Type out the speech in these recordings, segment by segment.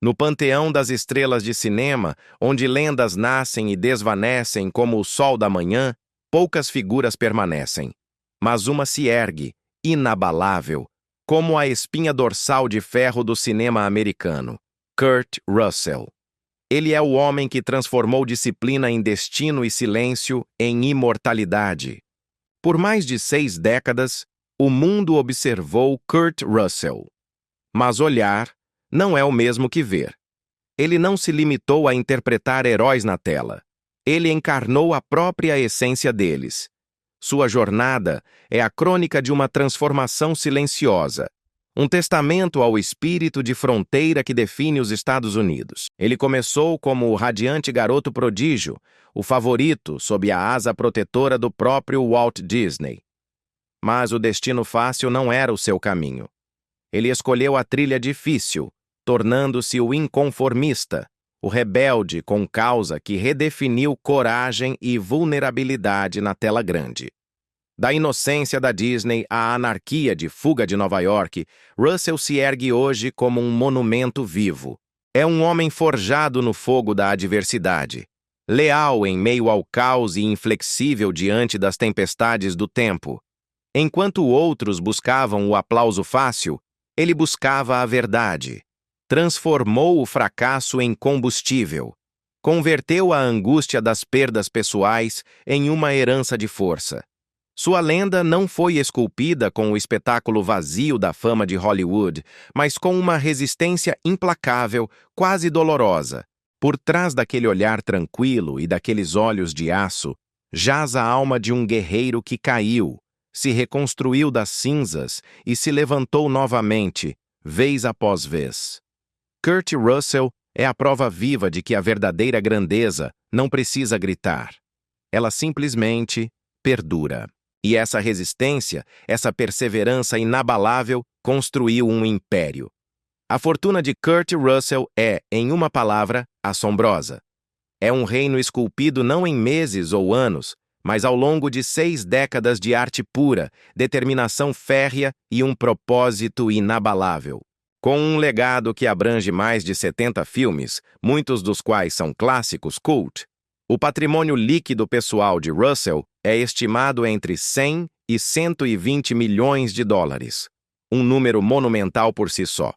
No panteão das estrelas de cinema, onde lendas nascem e desvanecem como o sol da manhã, poucas figuras permanecem. Mas uma se ergue, inabalável, como a espinha dorsal de ferro do cinema americano: Kurt Russell. Ele é o homem que transformou disciplina em destino e silêncio em imortalidade. Por mais de 6 décadas, o mundo observou Kurt Russell. Mas olhar não é o mesmo que ver. Ele não se limitou a interpretar heróis na tela. Ele encarnou a própria essência deles. Sua jornada é a crônica de uma transformação silenciosa, um testamento ao espírito de fronteira que define os Estados Unidos. Ele começou como o radiante garoto prodígio, o favorito sob a asa protetora do próprio Walt Disney. Mas o destino fácil não era o seu caminho. Ele escolheu a trilha difícil, tornando-se o inconformista, o rebelde com causa que redefiniu coragem e vulnerabilidade na tela grande. Da inocência da Disney à anarquia de Fuga de Nova York, Russell se ergue hoje como um monumento vivo. É um homem forjado no fogo da adversidade, leal em meio ao caos e inflexível diante das tempestades do tempo. Enquanto outros buscavam o aplauso fácil, ele buscava a verdade. Transformou o fracasso em combustível. Converteu a angústia das perdas pessoais em uma herança de força. Sua lenda não foi esculpida com o espetáculo vazio da fama de Hollywood, mas com uma resistência implacável, quase dolorosa. Por trás daquele olhar tranquilo e daqueles olhos de aço, jaz a alma de um guerreiro que caiu, se reconstruiu das cinzas e se levantou novamente, vez após vez. Kurt Russell é a prova viva de que a verdadeira grandeza não precisa gritar. Ela simplesmente perdura. E essa resistência, essa perseverança inabalável, construiu um império. A fortuna de Kurt Russell é, em uma palavra, assombrosa. É um reino esculpido não em meses ou anos, mas ao longo de 6 décadas de arte pura, determinação férrea e um propósito inabalável. Com um legado que abrange mais de 70 filmes, muitos dos quais são clássicos cult, o patrimônio líquido pessoal de Russell é estimado entre 100 e 120 milhões de dólares, um número monumental por si só.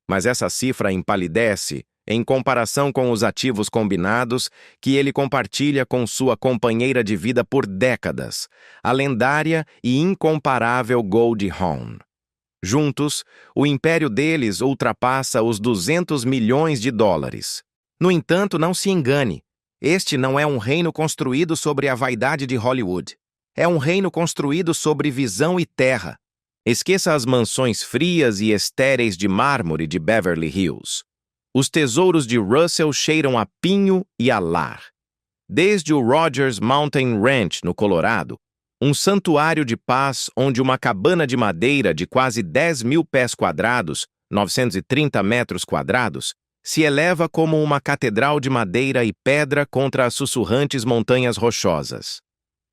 Mas essa cifra empalidece em comparação com os ativos combinados que ele compartilha com sua companheira de vida por décadas, a lendária e incomparável Goldie Hawn. Juntos, o império deles ultrapassa os 200 milhões de dólares. No entanto, não se engane. Este não é um reino construído sobre a vaidade de Hollywood. É um reino construído sobre visão e terra. Esqueça as mansões frias e estéreis de mármore de Beverly Hills. Os tesouros de Russell cheiram a pinho e a lar. Desde o Rogers Mountain Ranch, no Colorado, um santuário de paz onde uma cabana de madeira de quase 10 mil pés quadrados, 930 metros quadrados, se eleva como uma catedral de madeira e pedra contra as sussurrantes montanhas rochosas.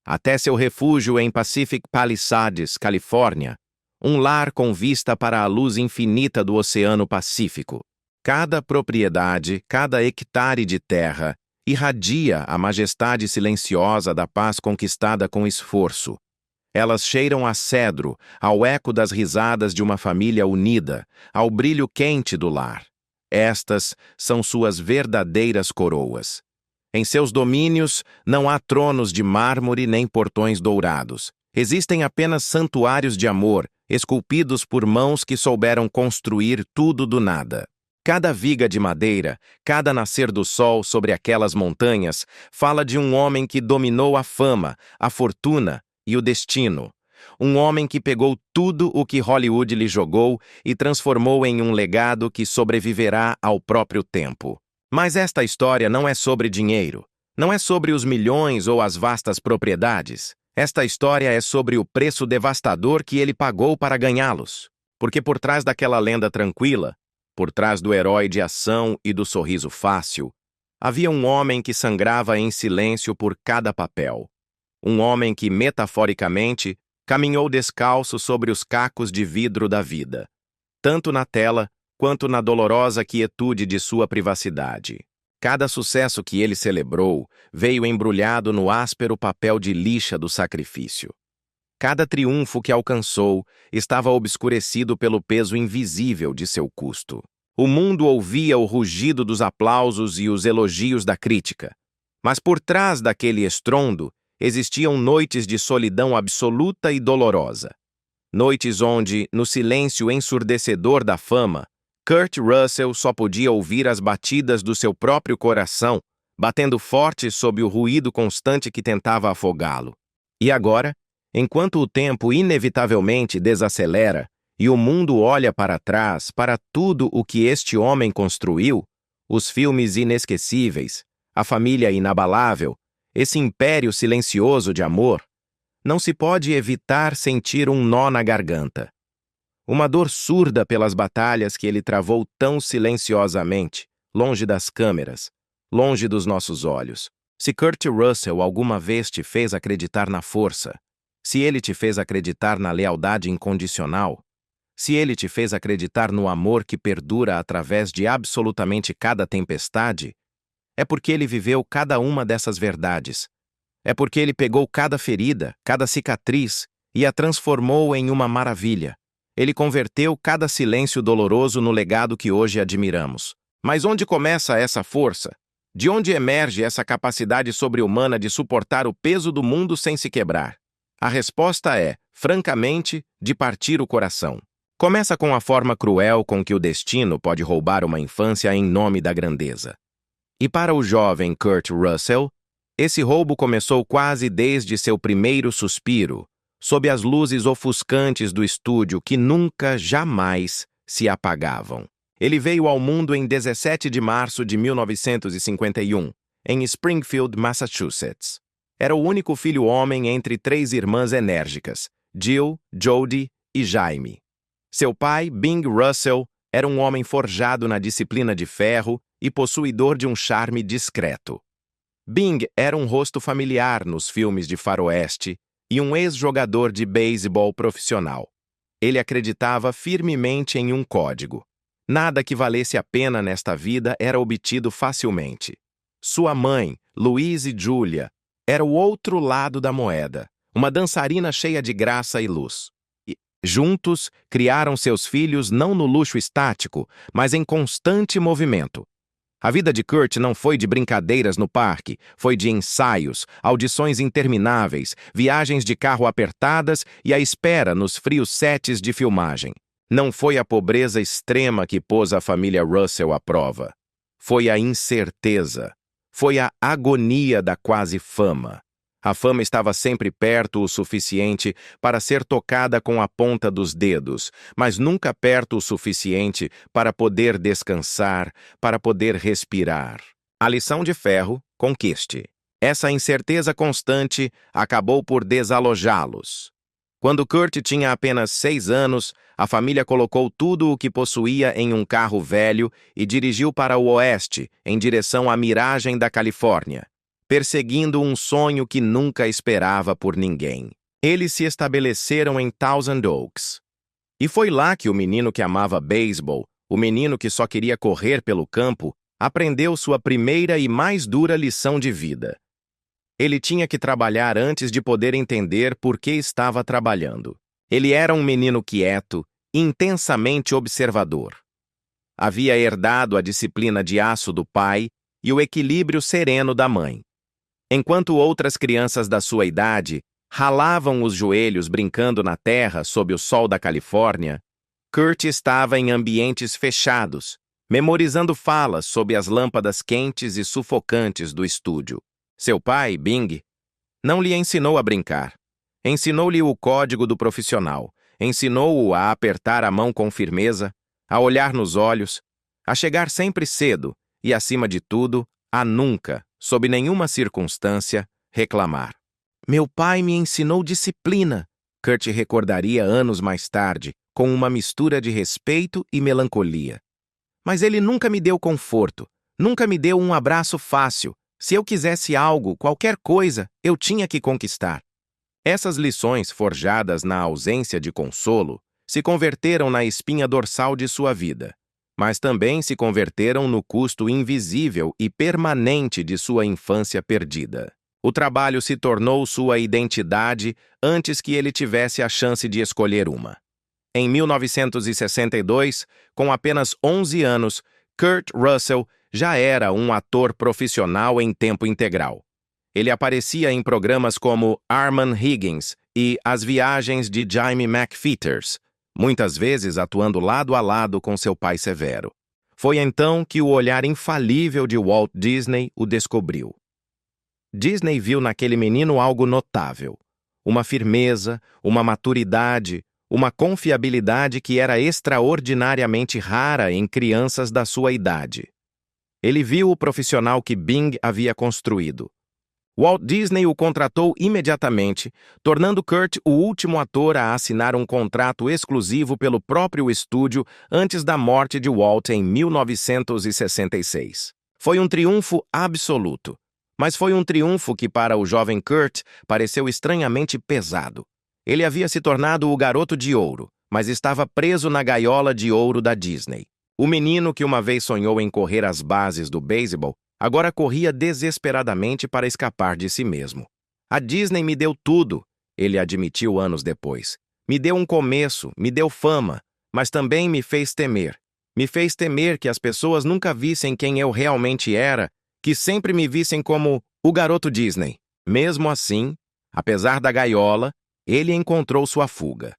Até seu refúgio em Pacific Palisades, Califórnia, um lar com vista para a luz infinita do Oceano Pacífico. Cada propriedade, cada hectare de terra, irradia a majestade silenciosa da paz conquistada com esforço. Elas cheiram a cedro, ao eco das risadas de uma família unida, ao brilho quente do lar. Estas são suas verdadeiras coroas. Em seus domínios não há tronos de mármore nem portões dourados. Existem apenas santuários de amor, esculpidos por mãos que souberam construir tudo do nada. Cada viga de madeira, cada nascer do sol sobre aquelas montanhas, fala de um homem que dominou a fama, a fortuna e o destino. Um homem que pegou tudo o que Hollywood lhe jogou e transformou em um legado que sobreviverá ao próprio tempo. Mas esta história não é sobre dinheiro. Não é sobre os milhões ou as vastas propriedades. Esta história é sobre o preço devastador que ele pagou para ganhá-los. Porque por trás daquela lenda tranquila, por trás do herói de ação e do sorriso fácil, havia um homem que sangrava em silêncio por cada papel. Um homem que, metaforicamente, caminhou descalço sobre os cacos de vidro da vida, tanto na tela quanto na dolorosa quietude de sua privacidade. Cada sucesso que ele celebrou veio embrulhado no áspero papel de lixa do sacrifício. Cada triunfo que alcançou estava obscurecido pelo peso invisível de seu custo. O mundo ouvia o rugido dos aplausos e os elogios da crítica. Mas por trás daquele estrondo existiam noites de solidão absoluta e dolorosa. Noites onde, no silêncio ensurdecedor da fama, Kurt Russell só podia ouvir as batidas do seu próprio coração, batendo forte sob o ruído constante que tentava afogá-lo. E agora, enquanto o tempo inevitavelmente desacelera e o mundo olha para trás para tudo o que este homem construiu, os filmes inesquecíveis, a família inabalável, esse império silencioso de amor, não se pode evitar sentir um nó na garganta. Uma dor surda pelas batalhas que ele travou tão silenciosamente, longe das câmeras, longe dos nossos olhos. Se Kurt Russell alguma vez te fez acreditar na força, se ele te fez acreditar na lealdade incondicional, se ele te fez acreditar no amor que perdura através de absolutamente cada tempestade, é porque ele viveu cada uma dessas verdades. É porque ele pegou cada ferida, cada cicatriz e a transformou em uma maravilha. Ele converteu cada silêncio doloroso no legado que hoje admiramos. Mas onde começa essa força? De onde emerge essa capacidade sobre-humana de suportar o peso do mundo sem se quebrar? A resposta é, francamente, de partir o coração. Começa com a forma cruel com que o destino pode roubar uma infância em nome da grandeza. E para o jovem Kurt Russell, esse roubo começou quase desde seu primeiro suspiro, sob as luzes ofuscantes do estúdio que nunca, jamais se apagavam. Ele veio ao mundo em 17 de março de 1951, em Springfield, Massachusetts. Era o único filho homem entre 3 irmãs enérgicas, Jill, Jody e Jaime. Seu pai, Bing Russell, era um homem forjado na disciplina de ferro e possuidor de um charme discreto. Bing era um rosto familiar nos filmes de faroeste e um ex-jogador de beisebol profissional. Ele acreditava firmemente em um código. Nada que valesse a pena nesta vida era obtido facilmente. Sua mãe, Louise Julia, era o outro lado da moeda, uma dançarina cheia de graça e luz. Juntos, criaram seus filhos não no luxo estático, mas em constante movimento. A vida de Kurt não foi de brincadeiras no parque, foi de ensaios, audições intermináveis, viagens de carro apertadas e a espera nos frios sets de filmagem. Não foi a pobreza extrema que pôs a família Russell à prova. Foi a incerteza. Foi a agonia da quase fama. A fama estava sempre perto o suficiente para ser tocada com a ponta dos dedos, mas nunca perto o suficiente para poder descansar, para poder respirar. A lição de ferro, conquiste. Essa incerteza constante acabou por desalojá-los. Quando Kurt tinha apenas 6 anos, a família colocou tudo o que possuía em um carro velho e dirigiu para o oeste, em direção à miragem da Califórnia, perseguindo um sonho que nunca esperava por ninguém. Eles se estabeleceram em Thousand Oaks. E foi lá que o menino que amava beisebol, o menino que só queria correr pelo campo, aprendeu sua primeira e mais dura lição de vida. Ele tinha que trabalhar antes de poder entender por que estava trabalhando. Ele era um menino quieto, intensamente observador. Havia herdado a disciplina de aço do pai e o equilíbrio sereno da mãe. Enquanto outras crianças da sua idade ralavam os joelhos brincando na terra sob o sol da Califórnia, Kurt estava em ambientes fechados, memorizando falas sob as lâmpadas quentes e sufocantes do estúdio. Seu pai, Bing, não lhe ensinou a brincar. Ensinou-lhe o código do profissional. Ensinou-o a apertar a mão com firmeza, a olhar nos olhos, a chegar sempre cedo e, acima de tudo, a nunca, sob nenhuma circunstância, reclamar. Meu pai me ensinou disciplina, Kurt recordaria anos mais tarde, com uma mistura de respeito e melancolia. Mas ele nunca me deu conforto, nunca me deu um abraço fácil. Se eu quisesse algo, qualquer coisa, eu tinha que conquistar. Essas lições, forjadas na ausência de consolo, se converteram na espinha dorsal de sua vida. mas também se converteram no custo invisível e permanente de sua infância perdida. O trabalho se tornou sua identidade antes que ele tivesse a chance de escolher uma. Em 1962, com apenas 11 anos, Kurt Russell já era um ator profissional em tempo integral. Ele aparecia em programas como Arman Higgins e As Viagens de Jaime McFeeters, muitas vezes atuando lado a lado com seu pai severo. Foi então que o olhar infalível de Walt Disney o descobriu. Disney viu naquele menino algo notável, uma firmeza, uma maturidade, uma confiabilidade que era extraordinariamente rara em crianças da sua idade. Ele viu o profissional que Bing havia construído. Walt Disney o contratou imediatamente, tornando Kurt o último ator a assinar um contrato exclusivo pelo próprio estúdio antes da morte de Walt em 1966. Foi um triunfo absoluto, mas foi um triunfo que para o jovem Kurt pareceu estranhamente pesado. Ele havia se tornado o garoto de ouro, mas estava preso na gaiola de ouro da Disney. O menino que uma vez sonhou em correr as bases do beisebol agora corria desesperadamente para escapar de si mesmo. A Disney me deu tudo, ele admitiu anos depois. Me deu um começo, me deu fama, mas também me fez temer. Me fez temer que as pessoas nunca vissem quem eu realmente era, que sempre me vissem como o garoto Disney. Mesmo assim, apesar da gaiola, ele encontrou sua fuga.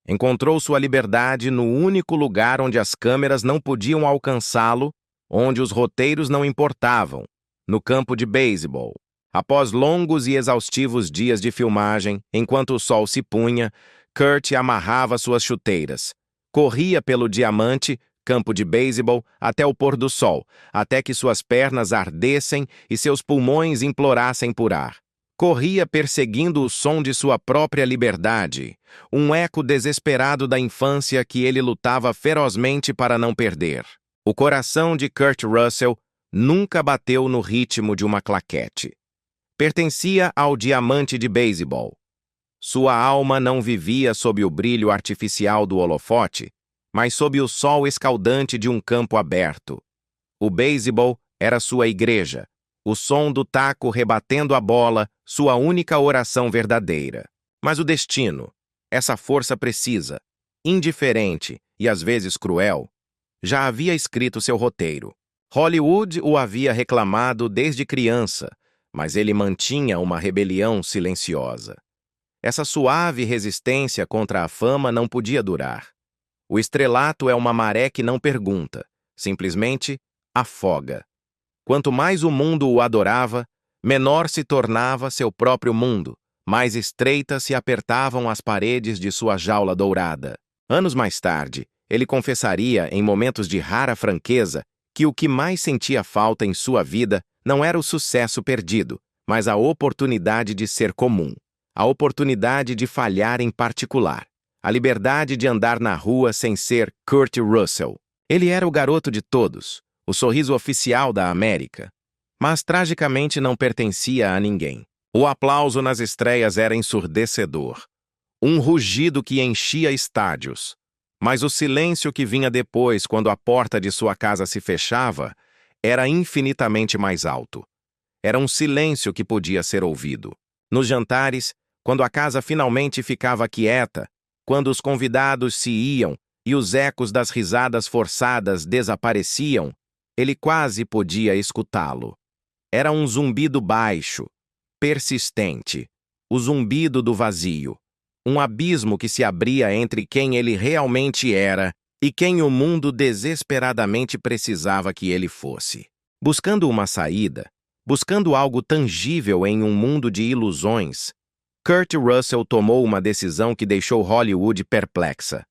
Encontrou sua liberdade no único lugar onde as câmeras não podiam alcançá-lo, onde os roteiros não importavam, no campo de beisebol. Após longos e exaustivos dias de filmagem, enquanto o sol se punha, Kurt amarrava suas chuteiras. Corria pelo diamante, campo de beisebol, até o pôr do sol, até que suas pernas ardessem e seus pulmões implorassem por ar. Corria perseguindo o som de sua própria liberdade, um eco desesperado da infância que ele lutava ferozmente para não perder. O coração de Kurt Russell nunca bateu no ritmo de uma claquete. Pertencia ao diamante de beisebol. Sua alma não vivia sob o brilho artificial do holofote, mas sob o sol escaldante de um campo aberto. O beisebol era sua igreja, o som do taco rebatendo a bola, sua única oração verdadeira. Mas o destino, essa força precisa, indiferente e às vezes cruel, já havia escrito seu roteiro. Hollywood o havia reclamado desde criança, mas ele mantinha uma rebelião silenciosa. Essa suave resistência contra a fama não podia durar. O estrelato é uma maré que não pergunta, simplesmente afoga. Quanto mais o mundo o adorava, menor se tornava seu próprio mundo, mais estreitas se apertavam as paredes de sua jaula dourada. Anos mais tarde, ele confessaria, em momentos de rara franqueza, que o que mais sentia falta em sua vida não era o sucesso perdido, mas a oportunidade de ser comum, a oportunidade de falhar em particular, a liberdade de andar na rua sem ser Kurt Russell. Ele era o garoto de todos, o sorriso oficial da América, mas tragicamente não pertencia a ninguém. O aplauso nas estreias era ensurdecedor, um rugido que enchia estádios. Mas o silêncio que vinha depois, quando a porta de sua casa se fechava, era infinitamente mais alto. Era um silêncio que podia ser ouvido. Nos jantares, quando a casa finalmente ficava quieta, quando os convidados se iam e os ecos das risadas forçadas desapareciam, ele quase podia escutá-lo. Era um zumbido baixo, persistente, o zumbido do vazio. Um abismo que se abria entre quem ele realmente era e quem o mundo desesperadamente precisava que ele fosse. Buscando uma saída, buscando algo tangível em um mundo de ilusões, Kurt Russell tomou uma decisão que deixou Hollywood perplexa.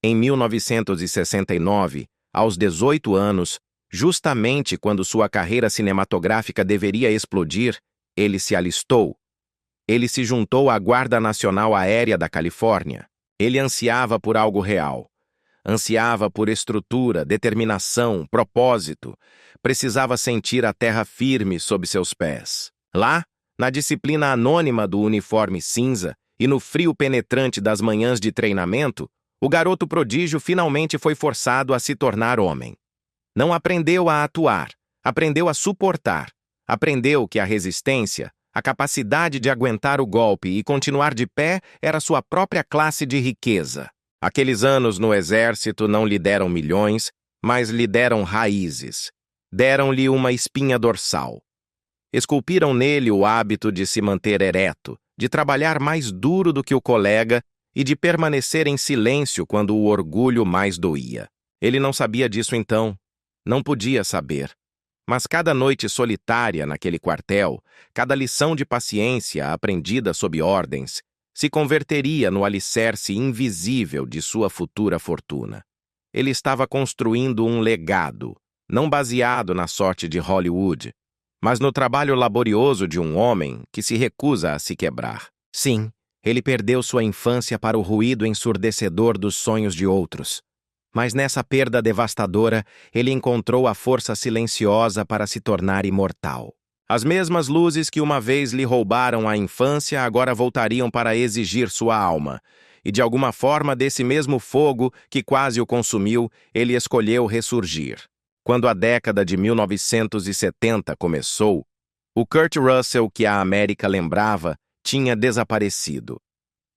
Em 1969, aos 18 anos, justamente quando sua carreira cinematográfica deveria explodir, ele se alistou. Ele se juntou à Guarda Nacional Aérea da Califórnia. Ele ansiava por algo real. Ansiava por estrutura, determinação, propósito. Precisava sentir a terra firme sob seus pés. Lá, na disciplina anônima do uniforme cinza e no frio penetrante das manhãs de treinamento, O garoto prodígio finalmente foi forçado a se tornar homem. Não aprendeu a atuar, aprendeu a suportar. Aprendeu que a resistência, a capacidade de aguentar o golpe e continuar de pé era sua própria classe de riqueza. Aqueles anos no exército não lhe deram milhões, mas lhe deram raízes. Deram-lhe uma espinha dorsal. Esculpiram nele o hábito de se manter ereto, de trabalhar mais duro do que o colega e de permanecer em silêncio quando o orgulho mais doía. Ele não sabia disso então. Não podia saber. Mas cada noite solitária naquele quartel, cada lição de paciência aprendida sob ordens, se converteria no alicerce invisível de sua futura fortuna. Ele estava construindo um legado, não baseado na sorte de Hollywood, mas no trabalho laborioso de um homem que se recusa a se quebrar. Sim, ele perdeu sua infância para o ruído ensurdecedor dos sonhos de outros. Mas nessa perda devastadora, ele encontrou a força silenciosa para se tornar imortal. As mesmas luzes que uma vez lhe roubaram a infância agora voltariam para exigir sua alma. E de alguma forma desse mesmo fogo que quase o consumiu, ele escolheu ressurgir. Quando a década de 1970 começou, o Kurt Russell que a América lembrava tinha desaparecido.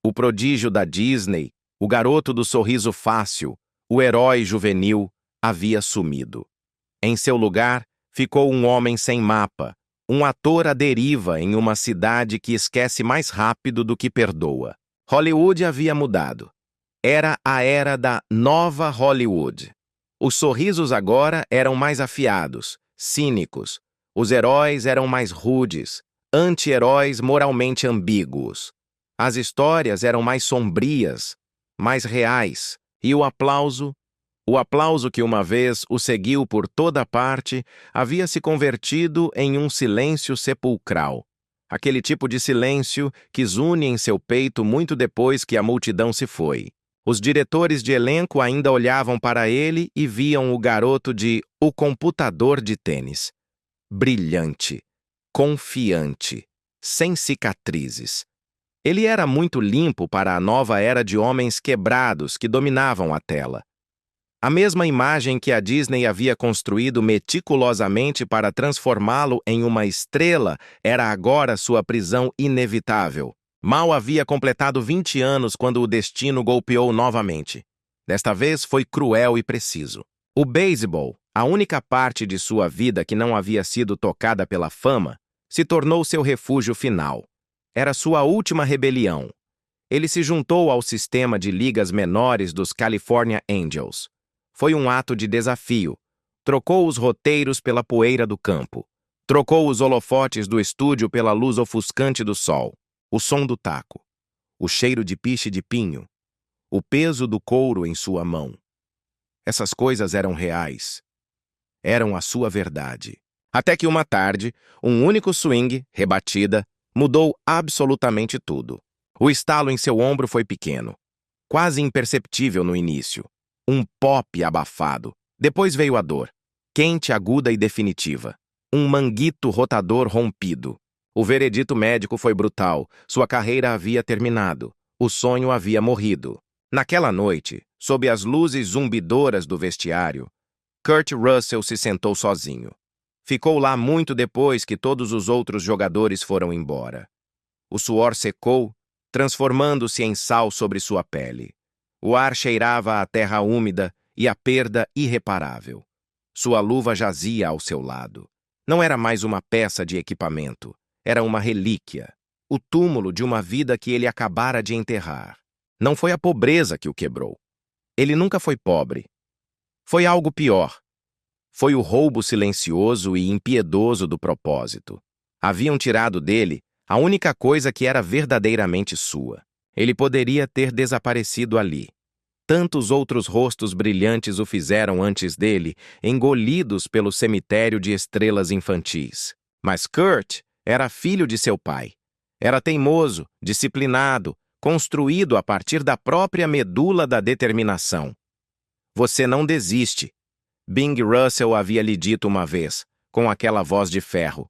O prodígio da Disney, o garoto do sorriso fácil, o herói juvenil, havia sumido. Em seu lugar, ficou um homem sem mapa, um ator à deriva em uma cidade que esquece mais rápido do que perdoa. Hollywood havia mudado. Era a era da nova Hollywood. Os sorrisos agora eram mais afiados, cínicos. Os heróis eram mais rudes, anti-heróis moralmente ambíguos. As histórias eram mais sombrias, mais reais. E o aplauso que uma vez o seguiu por toda parte, havia se convertido em um silêncio sepulcral. Aquele tipo de silêncio que zune em seu peito muito depois que a multidão se foi. Os diretores de elenco ainda olhavam para ele e viam o garoto de O Computador de Tênis. Brilhante, confiante, sem cicatrizes. Ele era muito limpo para a nova era de homens quebrados que dominavam a tela. A mesma imagem que a Disney havia construído meticulosamente para transformá-lo em uma estrela era agora sua prisão inevitável. Mal havia completado 20 anos quando o destino golpeou novamente. Desta vez foi cruel e preciso. O beisebol, a única parte de sua vida que não havia sido tocada pela fama, se tornou seu refúgio final. Era sua última rebelião. Ele se juntou ao sistema de ligas menores dos California Angels. Foi um ato de desafio. Trocou os roteiros pela poeira do campo. Trocou os holofotes do estúdio pela luz ofuscante do sol. O som do taco. O cheiro de piche de pinho. O peso do couro em sua mão. Essas coisas eram reais. Eram a sua verdade. Até que uma tarde, um único swing, rebatida, mudou absolutamente tudo. O estalo em seu ombro foi pequeno, quase imperceptível no início. Um pop abafado. Depois veio a dor, quente, aguda e definitiva. Um manguito rotador rompido. O veredito médico foi brutal. Sua carreira havia terminado. O sonho havia morrido. Naquela noite, sob as luzes zumbidoras do vestiário, Kurt Russell se sentou sozinho. Ficou lá muito depois que todos os outros jogadores foram embora. O suor secou, transformando-se em sal sobre sua pele. O ar cheirava a terra úmida e a perda irreparável. Sua luva jazia ao seu lado. Não era mais uma peça de equipamento. Era uma relíquia. O túmulo de uma vida que ele acabara de enterrar. Não foi a pobreza que o quebrou. Ele nunca foi pobre. Foi algo pior. Foi o roubo silencioso e impiedoso do propósito. Haviam tirado dele a única coisa que era verdadeiramente sua. Ele poderia ter desaparecido ali. Tantos outros rostos brilhantes o fizeram antes dele, engolidos pelo cemitério de estrelas infantis. Mas Kurt era filho de seu pai. Era teimoso, disciplinado, construído a partir da própria medula da determinação. Você não desiste. Bing Russell havia lhe dito uma vez, com aquela voz de ferro.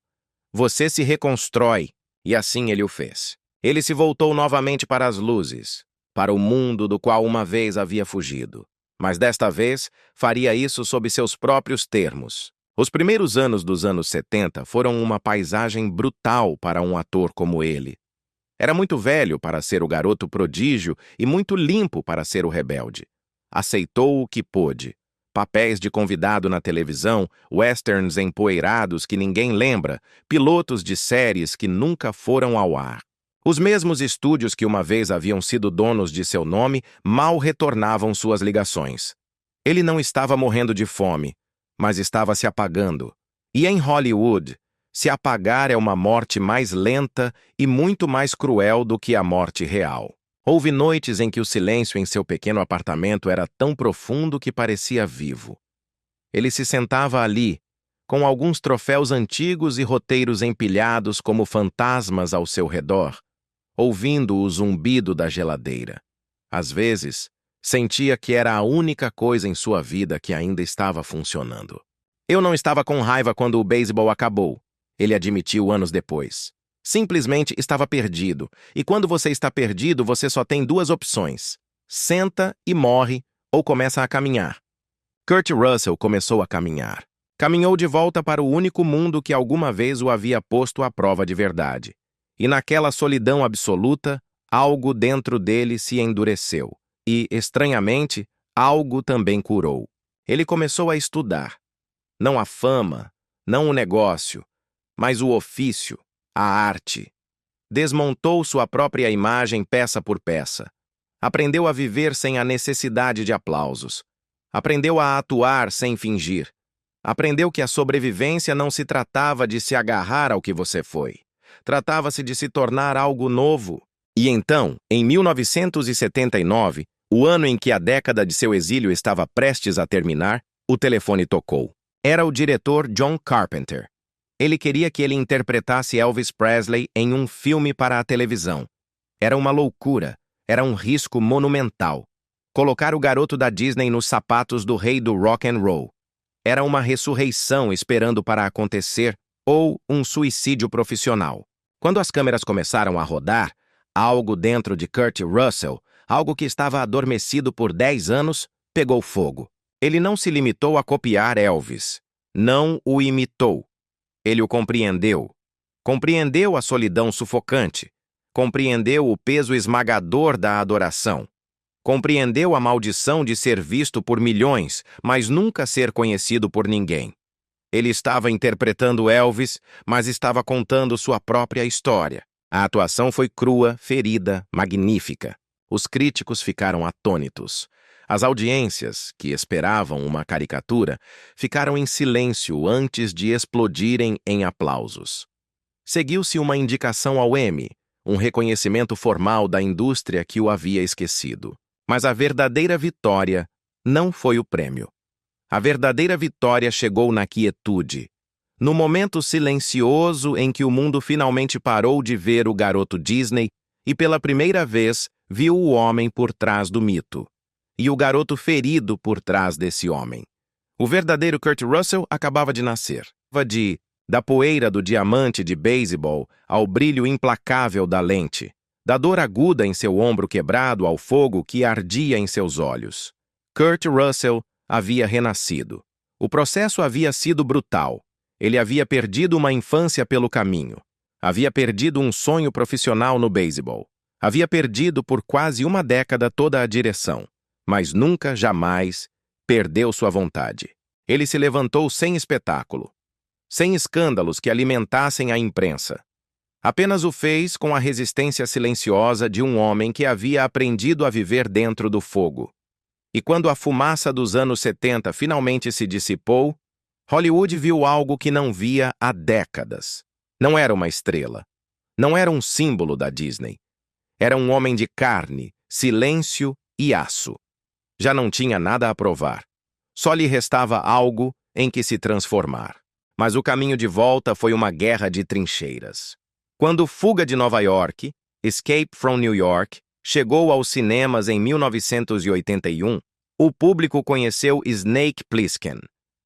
Você se reconstrói, e assim ele o fez. Ele se voltou novamente para as luzes. para o mundo do qual uma vez havia fugido. Mas desta vez, faria isso sob seus próprios termos. Os primeiros anos dos anos 70 foram uma paisagem brutal para um ator como ele. Era muito velho para ser o garoto prodígio e muito limpo para ser o rebelde. Aceitou o que pôde. Papéis de convidado na televisão, westerns empoeirados que ninguém lembra, pilotos de séries que nunca foram ao ar. Os mesmos estúdios que uma vez haviam sido donos de seu nome mal retornavam suas ligações. Ele não estava morrendo de fome, mas estava se apagando. E em Hollywood, se apagar é uma morte mais lenta e muito mais cruel do que a morte real. Houve noites em que o silêncio em seu pequeno apartamento era tão profundo que parecia vivo. Ele se sentava ali, com alguns troféus antigos e roteiros empilhados como fantasmas ao seu redor, ouvindo o zumbido da geladeira. Às vezes, sentia que era a única coisa em sua vida que ainda estava funcionando. Eu não estava com raiva quando o beisebol acabou, ele admitiu anos depois. Simplesmente estava perdido, e quando você está perdido, você só tem duas opções: senta e morre, ou começa a caminhar. Kurt Russell começou a caminhar. Caminhou de volta para o único mundo que alguma vez o havia posto à prova de verdade. E naquela solidão absoluta, algo dentro dele se endureceu. E, estranhamente, algo também curou. Ele começou a estudar. Não a fama, não o negócio, mas o ofício, a arte. Desmontou sua própria imagem peça por peça. Aprendeu a viver sem a necessidade de aplausos. Aprendeu a atuar sem fingir. Aprendeu que a sobrevivência não se tratava de se agarrar ao que você foi. Tratava-se de se tornar algo novo. E então, em 1979, o ano em que a década de seu exílio estava prestes a terminar, o telefone tocou. Era o diretor John Carpenter. Ele queria que ele interpretasse Elvis Presley em um filme para a televisão. Era uma loucura, era um risco monumental. Colocar o garoto da Disney nos sapatos do rei do rock and roll. Era uma ressurreição esperando para acontecer ou um suicídio profissional. Quando as câmeras começaram a rodar, algo dentro de Kurt Russell, algo que estava adormecido por 10 anos, pegou fogo. Ele não se limitou a copiar Elvis. Não o imitou. Ele o compreendeu. Compreendeu a solidão sufocante. Compreendeu o peso esmagador da adoração. Compreendeu a maldição de ser visto por milhões, mas nunca ser conhecido por ninguém. Ele estava interpretando Elvis, mas estava contando sua própria história. A atuação foi crua, ferida, magnífica. Os críticos ficaram atônitos. As audiências, que esperavam uma caricatura, ficaram em silêncio antes de explodirem em aplausos. Seguiu-se uma indicação ao Emmy, um reconhecimento formal da indústria que o havia esquecido. Mas a verdadeira vitória não foi o prêmio. A verdadeira vitória chegou na quietude, no momento silencioso em que o mundo finalmente parou de ver o garoto Disney e pela primeira vez viu o homem por trás do mito. E o garoto ferido por trás desse homem. O verdadeiro Kurt Russell acabava de nascer. Da poeira do diamante de beisebol ao brilho implacável da lente, da dor aguda em seu ombro quebrado ao fogo que ardia em seus olhos. Kurt Russell havia renascido. O processo havia sido brutal. Ele havia perdido uma infância pelo caminho. Havia perdido um sonho profissional no beisebol. Havia perdido por quase uma década toda a direção. Mas nunca, jamais, perdeu sua vontade. Ele se levantou sem espetáculo, sem escândalos que alimentassem a imprensa. Apenas o fez com a resistência silenciosa de um homem que havia aprendido a viver dentro do fogo. E quando a fumaça dos anos 70 finalmente se dissipou, Hollywood viu algo que não via há décadas. Não era uma estrela. Não era um símbolo da Disney. Era um homem de carne, silêncio e aço. Já não tinha nada a provar. Só lhe restava algo em que se transformar. Mas o caminho de volta foi uma guerra de trincheiras. Quando Fuga de Nova York, Escape from New York, chegou aos cinemas em 1981, o público conheceu Snake Plissken,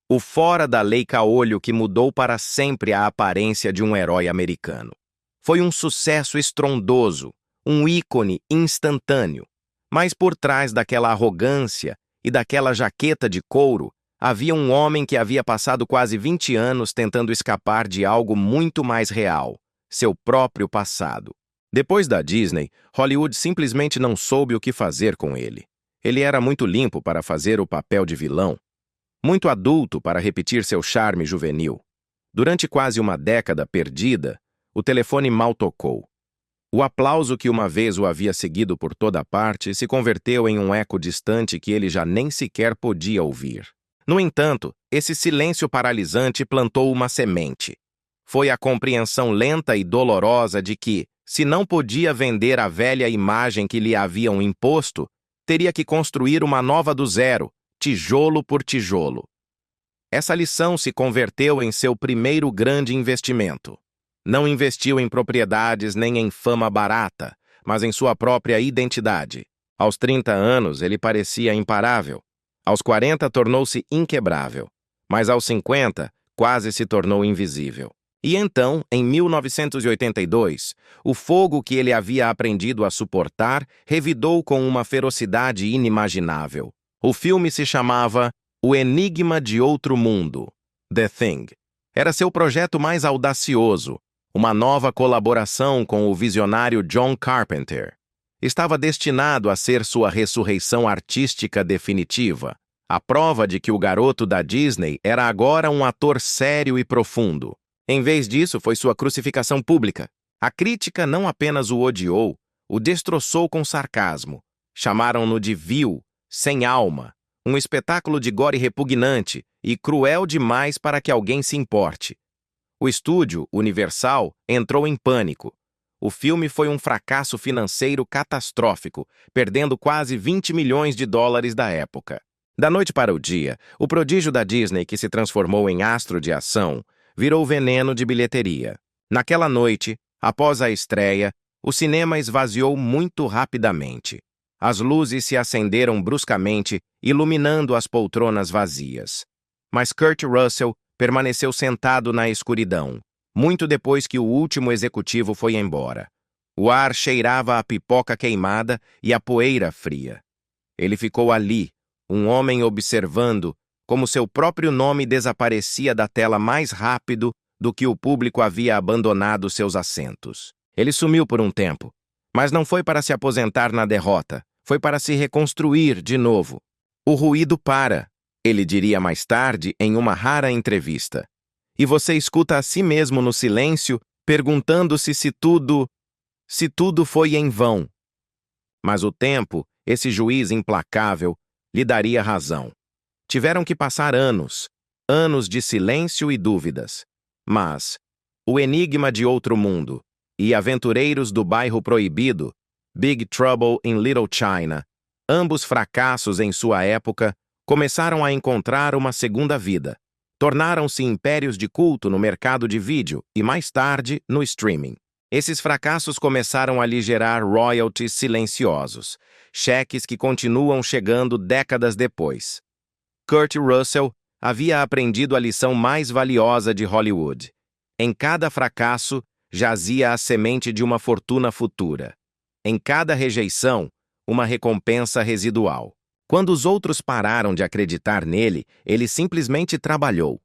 o fora-da-lei caolho que mudou para sempre a aparência de um herói americano. Foi um sucesso estrondoso, um ícone instantâneo. Mas por trás daquela arrogância e daquela jaqueta de couro, havia um homem que havia passado quase 20 anos tentando escapar de algo muito mais real, seu próprio passado. Depois da Disney, Hollywood simplesmente não soube o que fazer com ele. Ele era muito limpo para fazer o papel de vilão, muito adulto para repetir seu charme juvenil. Durante quase uma década perdida, o telefone mal tocou. O aplauso que uma vez o havia seguido por toda parte se converteu em um eco distante que ele já nem sequer podia ouvir. No entanto, esse silêncio paralisante plantou uma semente. Foi a compreensão lenta e dolorosa de que, se não podia vender a velha imagem que lhe haviam imposto, teria que construir uma nova do zero, tijolo por tijolo. Essa lição se converteu em seu primeiro grande investimento. Não investiu em propriedades nem em fama barata, mas em sua própria identidade. Aos 30 anos, ele parecia imparável. Aos 40, tornou-se inquebrável. Mas aos 50, quase se tornou invisível. E então, em 1982, o fogo que ele havia aprendido a suportar revidou com uma ferocidade inimaginável. O filme se chamava O Enigma de Outro Mundo, The Thing. Era seu projeto mais audacioso, uma nova colaboração com o visionário John Carpenter. Estava destinado a ser sua ressurreição artística definitiva, a prova de que o garoto da Disney era agora um ator sério e profundo. Em vez disso, foi sua crucificação pública. A crítica não apenas o odiou, o destroçou com sarcasmo. Chamaram-no de vil, sem alma, um espetáculo de gore repugnante e cruel demais para que alguém se importe. O estúdio, Universal, entrou em pânico. O filme foi um fracasso financeiro catastrófico, perdendo quase 20 milhões de dólares da época. Da noite para o dia, o prodígio da Disney, que se transformou em astro de ação, virou veneno de bilheteria. Naquela noite, após a estreia, o cinema esvaziou muito rapidamente. As luzes se acenderam bruscamente, iluminando as poltronas vazias. Mas Kurt Russell permaneceu sentado na escuridão, muito depois que o último executivo foi embora. O ar cheirava a pipoca queimada e a poeira fria. Ele ficou ali, um homem observando como seu próprio nome desaparecia da tela mais rápido do que o público havia abandonado seus assentos. Ele sumiu por um tempo, mas não foi para se aposentar na derrota, foi para se reconstruir de novo. O ruído para, ele diria mais tarde em uma rara entrevista. E você escuta a si mesmo no silêncio, perguntando-se se tudo foi em vão. Mas o tempo, esse juiz implacável, lhe daria razão. Tiveram que passar anos, anos de silêncio e dúvidas. Mas O Enigma de Outro Mundo e Aventureiros do Bairro Proibido, Big Trouble in Little China, ambos fracassos em sua época, começaram a encontrar uma segunda vida. Tornaram-se impérios de culto no mercado de vídeo e, mais tarde, no streaming. Esses fracassos começaram a lhe gerar royalties silenciosos, cheques que continuam chegando décadas depois. Kurt Russell havia aprendido a lição mais valiosa de Hollywood. Em cada fracasso, jazia a semente de uma fortuna futura. Em cada rejeição, uma recompensa residual. Quando os outros pararam de acreditar nele, ele simplesmente trabalhou.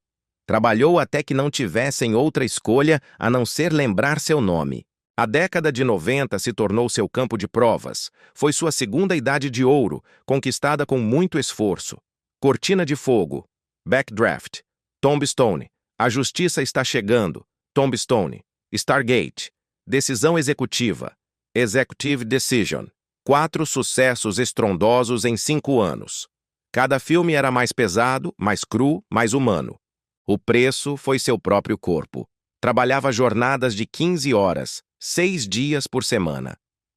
Trabalhou até que não tivessem outra escolha a não ser lembrar seu nome. A década de 90 se tornou seu campo de provas. Foi sua segunda idade de ouro, conquistada com muito esforço. Cortina de Fogo, Backdraft, Tombstone, A Justiça Está Chegando, Tombstone, Stargate, Decisão Executiva, Executive Decision. 4 sucessos estrondosos em 5 anos. Cada filme era mais pesado, mais cru, mais humano. O preço foi seu próprio corpo. Trabalhava jornadas de 15 horas, 6 dias por semana.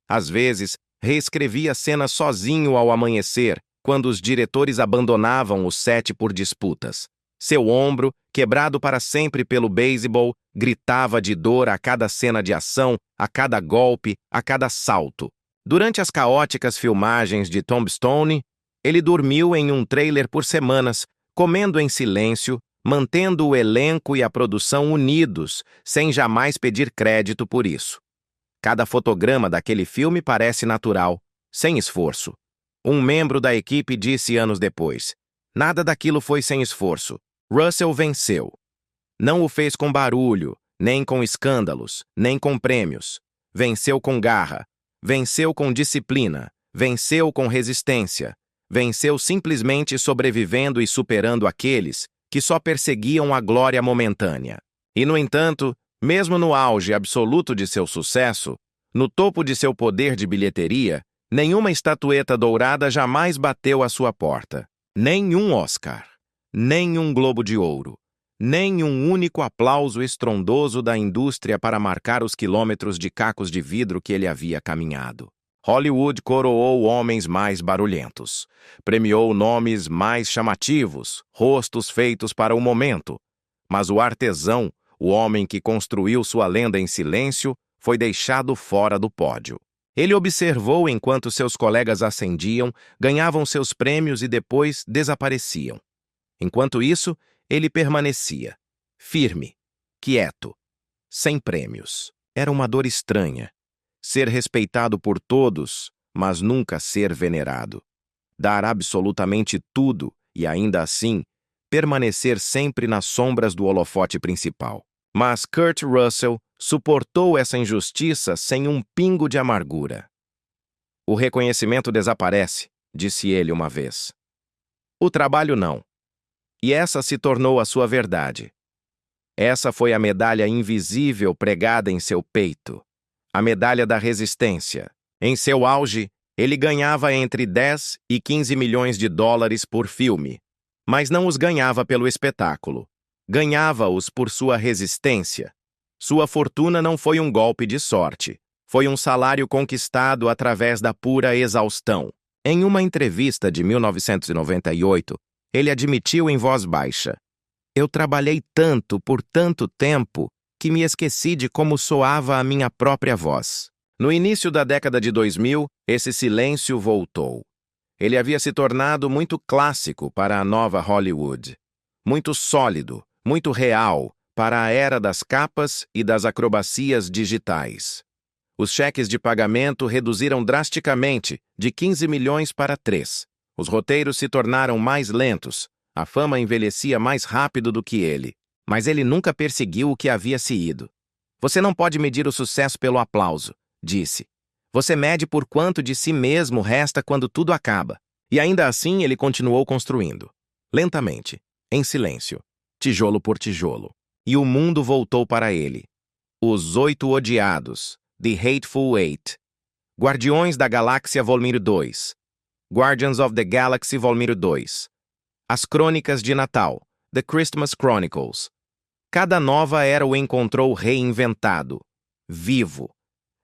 Às vezes, reescrevia cenas sozinho ao amanhecer, quando os diretores abandonavam o set por disputas. Seu ombro, quebrado para sempre pelo beisebol, gritava de dor a cada cena de ação, a cada golpe, a cada salto. Durante as caóticas filmagens de Tombstone, ele dormiu em um trailer por semanas, comendo em silêncio, mantendo o elenco e a produção unidos, sem jamais pedir crédito por isso. Cada fotograma daquele filme parece natural, sem esforço. Um membro da equipe disse anos depois. Nada daquilo foi sem esforço. Russell venceu. Não o fez com barulho, nem com escândalos, nem com prêmios. Venceu com garra. Venceu com disciplina. Venceu com resistência. Venceu simplesmente sobrevivendo e superando aqueles que só perseguiam a glória momentânea. E, no entanto, mesmo no auge absoluto de seu sucesso, no topo de seu poder de bilheteria, nenhuma estatueta dourada jamais bateu à sua porta. Nenhum Oscar, nenhum Globo de Ouro, nem um único aplauso estrondoso da indústria para marcar os quilômetros de cacos de vidro que ele havia caminhado. Hollywood coroou homens mais barulhentos, premiou nomes mais chamativos, rostos feitos para o momento. Mas o artesão, o homem que construiu sua lenda em silêncio, foi deixado fora do pódio. Ele observou enquanto seus colegas ascendiam, ganhavam seus prêmios e depois desapareciam. Enquanto isso, ele permanecia, firme, quieto, sem prêmios. Era uma dor estranha. Ser respeitado por todos, mas nunca ser venerado. Dar absolutamente tudo e, ainda assim, permanecer sempre nas sombras do holofote principal. Mas Kurt Russell suportou essa injustiça sem um pingo de amargura. O reconhecimento desaparece, disse ele uma vez. O trabalho não. E essa se tornou a sua verdade. Essa foi a medalha invisível pregada em seu peito. A medalha da resistência. Em seu auge, ele ganhava entre 10 e 15 milhões de dólares por filme, mas não os ganhava pelo espetáculo. Ganhava-os por sua resistência. Sua fortuna não foi um golpe de sorte. Foi um salário conquistado através da pura exaustão. Em uma entrevista de 1998, ele admitiu em voz baixa: "Eu trabalhei tanto por tanto tempo que me esqueci de como soava a minha própria voz." No início da década de 2000, esse silêncio voltou. Ele havia se tornado muito clássico para a nova Hollywood. Muito sólido, muito real, para a era das capas e das acrobacias digitais. Os cheques de pagamento reduziram drasticamente, de 15 milhões para 3. Os roteiros se tornaram mais lentos. A fama envelhecia mais rápido do que ele. Mas ele nunca perseguiu o que havia se ido. "Você não pode medir o sucesso pelo aplauso", disse. "Você mede por quanto de si mesmo resta quando tudo acaba." E ainda assim ele continuou construindo. Lentamente, em silêncio, tijolo por tijolo. E o mundo voltou para ele. Os 8 Odiados, The Hateful Eight. Guardiões da Galáxia Volume 2. Guardians of the Galaxy Volume 2. As Crônicas de Natal, The Christmas Chronicles. Cada nova era o encontrou reinventado, vivo.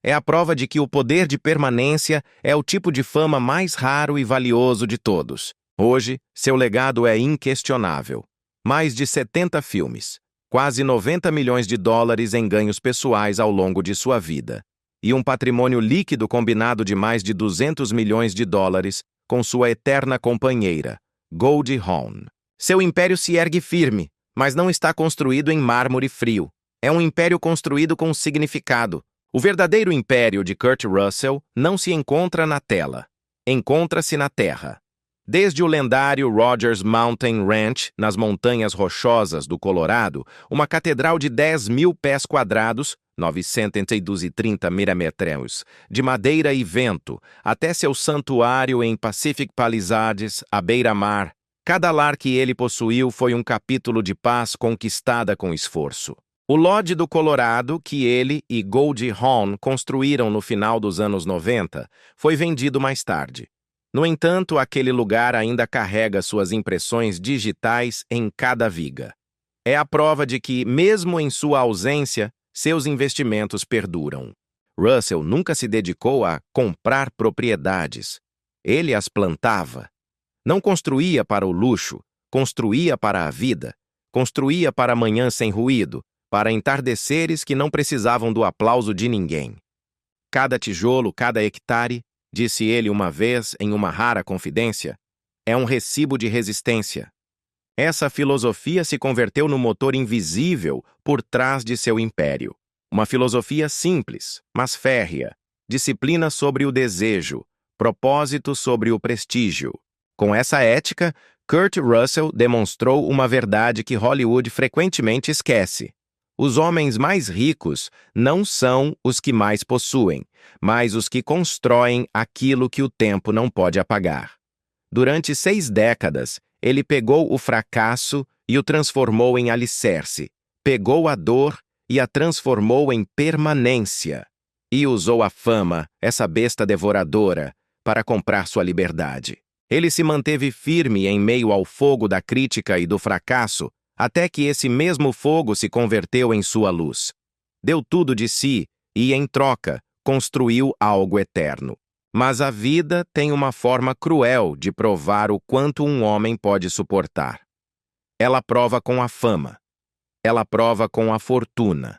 É a prova de que o poder de permanência é o tipo de fama mais raro e valioso de todos. Hoje, seu legado é inquestionável. Mais de 70 filmes, quase 90 milhões de dólares em ganhos pessoais ao longo de sua vida, e um patrimônio líquido combinado de mais de 200 milhões de dólares com sua eterna companheira, Goldie Hawn. Seu império se ergue firme, mas não está construído em mármore frio. É um império construído com significado. O verdadeiro império de Kurt Russell não se encontra na tela. Encontra-se na terra. Desde o lendário Rogers Mountain Ranch, nas montanhas rochosas do Colorado, uma catedral de 10.000 pés quadrados, 930 milímetros, de madeira e vento, até seu santuário em Pacific Palisades, à beira-mar. Cada lar que ele possuiu foi um capítulo de paz conquistada com esforço. O Lodge do Colorado, que ele e Goldie Hawn construíram no final dos anos 90, foi vendido mais tarde. No entanto, aquele lugar ainda carrega suas impressões digitais em cada viga. É a prova de que, mesmo em sua ausência, seus investimentos perduram. Russell nunca se dedicou a comprar propriedades. Ele as plantava. Não construía para o luxo, construía para a vida, construía para amanhã sem ruído, para entardeceres que não precisavam do aplauso de ninguém. Cada tijolo, cada hectare, disse ele uma vez em uma rara confidência, é um recibo de resistência. Essa filosofia se converteu no motor invisível por trás de seu império. Uma filosofia simples, mas férrea, disciplina sobre o desejo, propósito sobre o prestígio. Com essa ética, Kurt Russell demonstrou uma verdade que Hollywood frequentemente esquece. Os homens mais ricos não são os que mais possuem, mas os que constroem aquilo que o tempo não pode apagar. Durante 6 décadas, ele pegou o fracasso e o transformou em alicerce, pegou a dor e a transformou em permanência, e usou a fama, essa besta devoradora, para comprar sua liberdade. Ele se manteve firme em meio ao fogo da crítica e do fracasso, até que esse mesmo fogo se converteu em sua luz. Deu tudo de si e, em troca, construiu algo eterno. Mas a vida tem uma forma cruel de provar o quanto um homem pode suportar. Ela prova com a fama. Ela prova com a fortuna.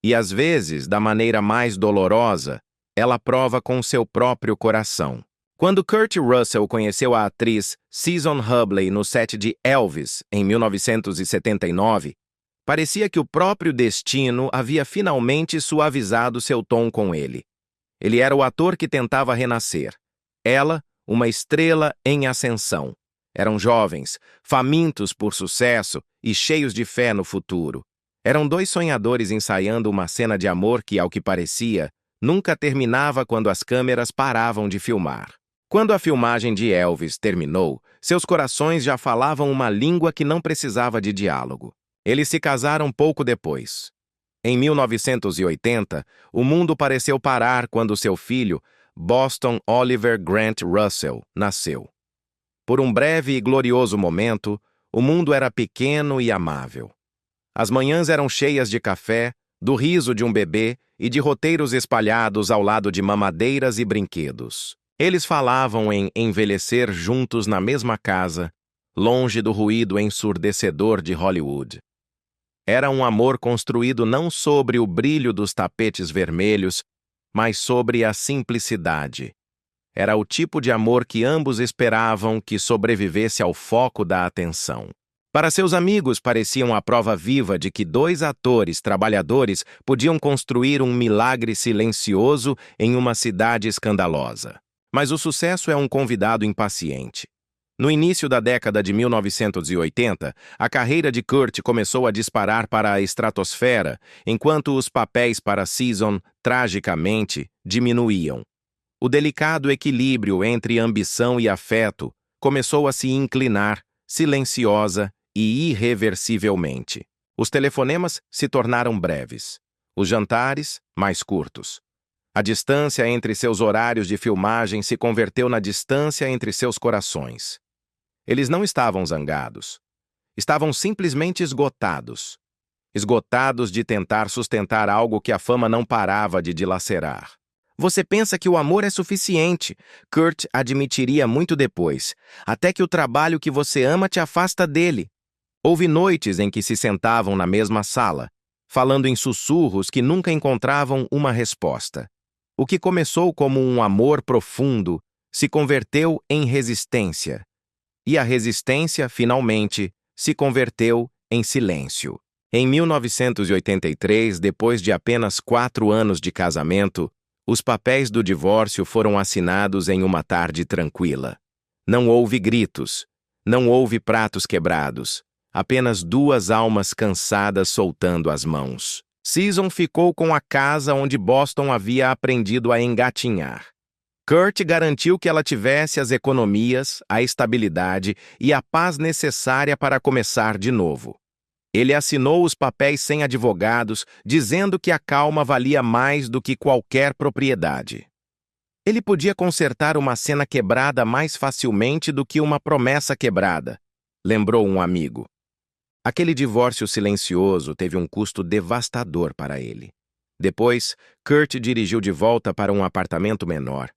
E, às vezes, da maneira mais dolorosa, ela prova com seu próprio coração. Quando Kurt Russell conheceu a atriz Susan Hubley no set de Elvis, em 1979, parecia que o próprio destino havia finalmente suavizado seu tom com ele. Ele era o ator que tentava renascer. Ela, uma estrela em ascensão. Eram jovens, famintos por sucesso e cheios de fé no futuro. Eram 2 sonhadores ensaiando uma cena de amor que, ao que parecia, nunca terminava quando as câmeras paravam de filmar. Quando a filmagem de Elvis terminou, seus corações já falavam uma língua que não precisava de diálogo. Eles se casaram pouco depois. Em 1980, o mundo pareceu parar quando seu filho, Boston Oliver Grant Russell, nasceu. Por um breve e glorioso momento, o mundo era pequeno e amável. As manhãs eram cheias de café, do riso de um bebê e de roteiros espalhados ao lado de mamadeiras e brinquedos. Eles falavam em envelhecer juntos na mesma casa, longe do ruído ensurdecedor de Hollywood. Era um amor construído não sobre o brilho dos tapetes vermelhos, mas sobre a simplicidade. Era o tipo de amor que ambos esperavam que sobrevivesse ao foco da atenção. Para seus amigos, pareciam a prova viva de que 2 atores trabalhadores podiam construir um milagre silencioso em uma cidade escandalosa. Mas o sucesso é um convidado impaciente. No início da década de 1980, a carreira de Kurt começou a disparar para a estratosfera, enquanto os papéis para Susan, tragicamente, diminuíam. O delicado equilíbrio entre ambição e afeto começou a se inclinar, silenciosa e irreversivelmente. Os telefonemas se tornaram breves. Os jantares, mais curtos. A distância entre seus horários de filmagem se converteu na distância entre seus corações. Eles não estavam zangados. Estavam simplesmente esgotados. Esgotados de tentar sustentar algo que a fama não parava de dilacerar. Você pensa que o amor é suficiente, Kurt admitiria muito depois, até que o trabalho que você ama te afasta dele. Houve noites em que se sentavam na mesma sala, falando em sussurros que nunca encontravam uma resposta. O que começou como um amor profundo se converteu em resistência. E a resistência, finalmente, se converteu em silêncio. Em 1983, depois de apenas 4 anos de casamento, os papéis do divórcio foram assinados em uma tarde tranquila. Não houve gritos, não houve pratos quebrados, apenas 2 almas cansadas soltando as mãos. Susan ficou com a casa onde Boston havia aprendido a engatinhar. Kurt garantiu que ela tivesse as economias, a estabilidade e a paz necessária para começar de novo. Ele assinou os papéis sem advogados, dizendo que a calma valia mais do que qualquer propriedade. Ele podia consertar uma cena quebrada mais facilmente do que uma promessa quebrada, lembrou um amigo. Aquele divórcio silencioso teve um custo devastador para ele. Depois, Kurt dirigiu de volta para um apartamento menor,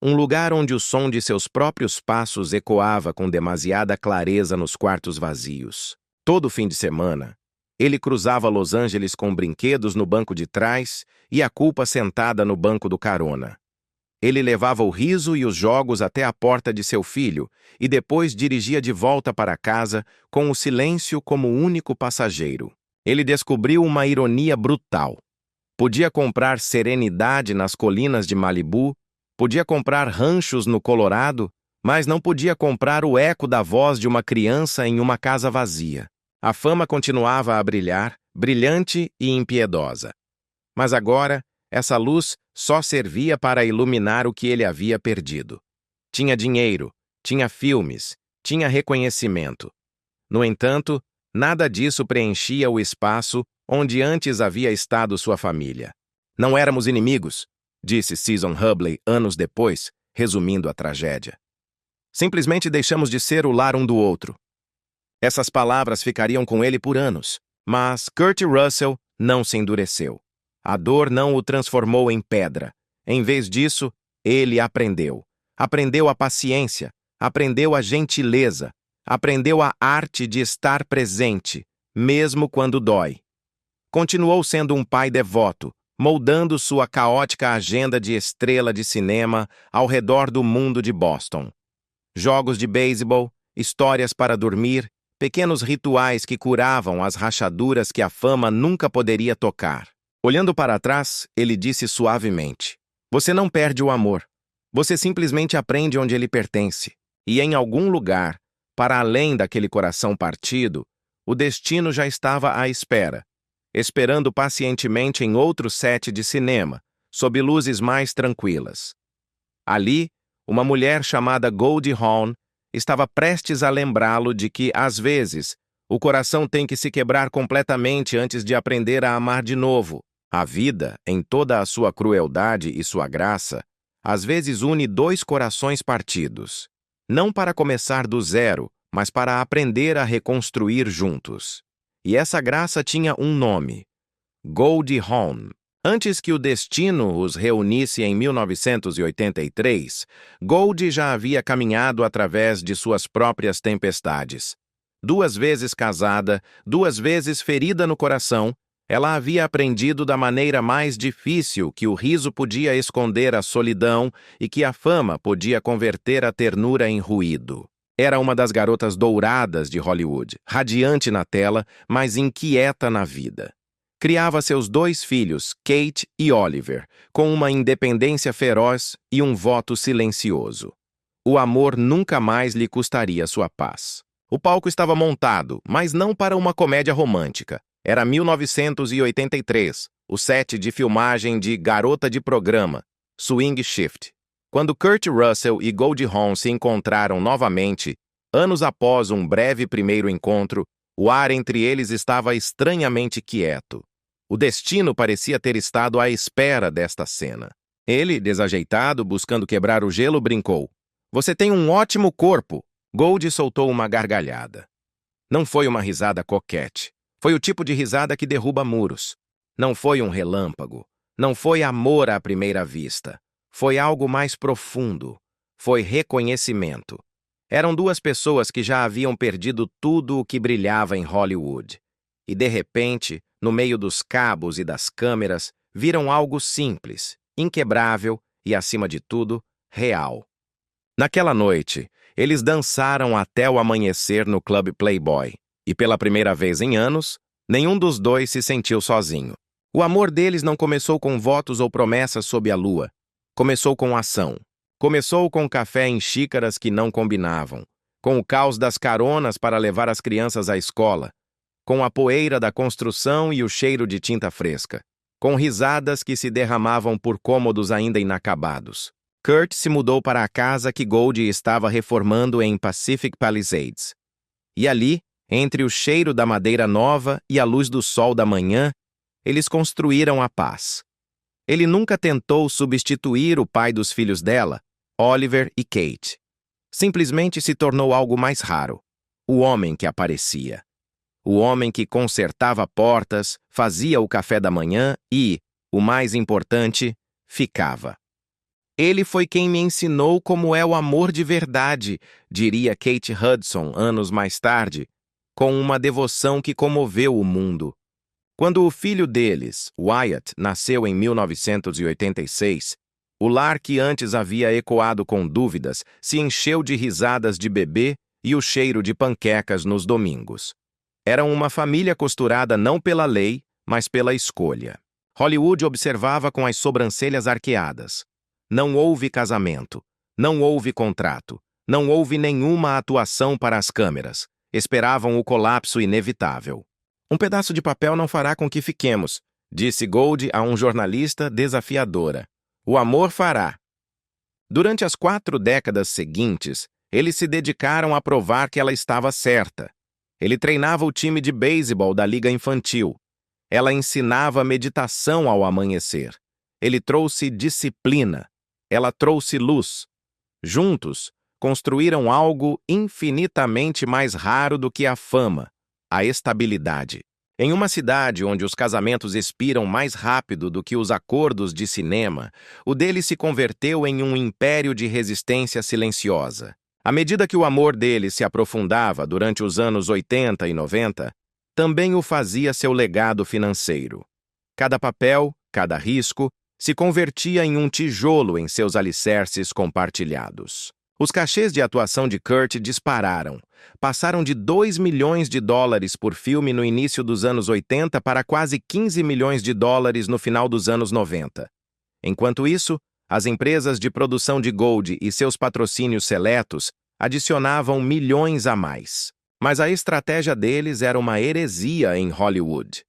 um lugar onde o som de seus próprios passos ecoava com demasiada clareza nos quartos vazios. Todo fim de semana, ele cruzava Los Angeles com brinquedos no banco de trás e a culpa sentada no banco do carona. Ele levava o riso e os jogos até a porta de seu filho e depois dirigia de volta para casa com o silêncio como único passageiro. Ele descobriu uma ironia brutal. Podia comprar serenidade nas colinas de Malibu, Podia comprar ranchos no Colorado, mas não podia comprar o eco da voz de uma criança em uma casa vazia. A fama continuava a brilhar, brilhante e impiedosa. Mas agora, essa luz só servia para iluminar o que ele havia perdido. Tinha dinheiro, tinha filmes, tinha reconhecimento. No entanto, nada disso preenchia o espaço onde antes havia estado sua família. Não éramos inimigos, disse Season Hubley anos depois, resumindo a tragédia. Simplesmente deixamos de ser o lar um do outro. Essas palavras ficariam com ele por anos, mas Kurt Russell não se endureceu. A dor não o transformou em pedra. Em vez disso, ele aprendeu. Aprendeu a paciência, aprendeu a gentileza, aprendeu a arte de estar presente, mesmo quando dói. Continuou sendo um pai devoto, moldando sua caótica agenda de estrela de cinema ao redor do mundo de Boston. Jogos de beisebol, histórias para dormir, pequenos rituais que curavam as rachaduras que a fama nunca poderia tocar. Olhando para trás, ele disse suavemente: "Você não perde o amor. Você simplesmente aprende onde ele pertence. E em algum lugar, para além daquele coração partido, o destino já estava à espera, esperando pacientemente em outro set de cinema, sob luzes mais tranquilas. Ali, uma mulher chamada Goldie Hawn estava prestes a lembrá-lo de que, às vezes, o coração tem que se quebrar completamente antes de aprender a amar de novo. A vida, em toda a sua crueldade e sua graça, às vezes une dois corações partidos, não para começar do zero, mas para aprender a reconstruir juntos. E essa graça tinha um nome: Goldie Hawn. Antes que o destino os reunisse em 1983, Goldie já havia caminhado através de suas próprias tempestades. 2 vezes casada, 2 vezes ferida no coração, ela havia aprendido da maneira mais difícil que o riso podia esconder a solidão e que a fama podia converter a ternura em ruído. Era uma das garotas douradas de Hollywood, radiante na tela, mas inquieta na vida. Criava seus 2 filhos, Kate e Oliver, com uma independência feroz e um voto silencioso. O amor nunca mais lhe custaria sua paz. O palco estava montado, mas não para uma comédia romântica. Era 1983, o set de filmagem de Garota de Programa, Swing Shift. Quando Kurt Russell e Goldie Hawn se encontraram novamente, anos após um breve primeiro encontro, o ar entre eles estava estranhamente quieto. O destino parecia ter estado à espera desta cena. Ele, desajeitado, buscando quebrar o gelo, brincou: "Você tem um ótimo corpo." Goldie soltou uma gargalhada. Não foi uma risada coquete. Foi o tipo de risada que derruba muros. Não foi um relâmpago. Não foi amor à primeira vista. Foi algo mais profundo. Foi reconhecimento. Eram 2 pessoas que já haviam perdido tudo o que brilhava em Hollywood. E, de repente, no meio dos cabos e das câmeras, viram algo simples, inquebrável e, acima de tudo, real. Naquela noite, eles dançaram até o amanhecer no Club Playboy. E pela primeira vez em anos, nenhum dos 2 se sentiu sozinho. O amor deles não começou com votos ou promessas sob a lua. Começou com ação. Começou com café em xícaras que não combinavam, com o caos das caronas para levar as crianças à escola, com a poeira da construção e o cheiro de tinta fresca, com risadas que se derramavam por cômodos ainda inacabados. Kurt se mudou para a casa que Goldie estava reformando em Pacific Palisades. E ali, entre o cheiro da madeira nova e a luz do sol da manhã, eles construíram a paz. Ele nunca tentou substituir o pai dos filhos dela, Oliver e Kate. Simplesmente se tornou algo mais raro: o homem que aparecia. O homem que consertava portas, fazia o café da manhã e, o mais importante, ficava. "Ele foi quem me ensinou como é o amor de verdade", diria Kate Hudson anos mais tarde, com uma devoção que comoveu o mundo. Quando o filho deles, Wyatt, nasceu em 1986, o lar que antes havia ecoado com dúvidas se encheu de risadas de bebê e o cheiro de panquecas nos domingos. Eram uma família costurada não pela lei, mas pela escolha. Hollywood observava com as sobrancelhas arqueadas. Não houve casamento. Não houve contrato. Não houve nenhuma atuação para as câmeras. Esperavam o colapso inevitável. Um pedaço de papel não fará com que fiquemos, disse Gold a um jornalista desafiadora. O amor fará. Durante as 4 décadas seguintes, eles se dedicaram a provar que ela estava certa. Ele treinava o time de beisebol da Liga Infantil. Ela ensinava meditação ao amanhecer. Ele trouxe disciplina. Ela trouxe luz. Juntos, construíram algo infinitamente mais raro do que a fama, a estabilidade. Em uma cidade onde os casamentos expiram mais rápido do que os acordos de cinema, o dele se converteu em um império de resistência silenciosa. À medida que o amor dele se aprofundava durante os anos 80 e 90, também o fazia seu legado financeiro. Cada papel, cada risco, se convertia em um tijolo em seus alicerces compartilhados. Os cachês de atuação de Kurt dispararam. Passaram de 2 milhões de dólares por filme no início dos anos 80 para quase 15 milhões de dólares no final dos anos 90. Enquanto isso, as empresas de produção de Gold e seus patrocínios seletos adicionavam milhões a mais. Mas a estratégia deles era uma heresia em Hollywood.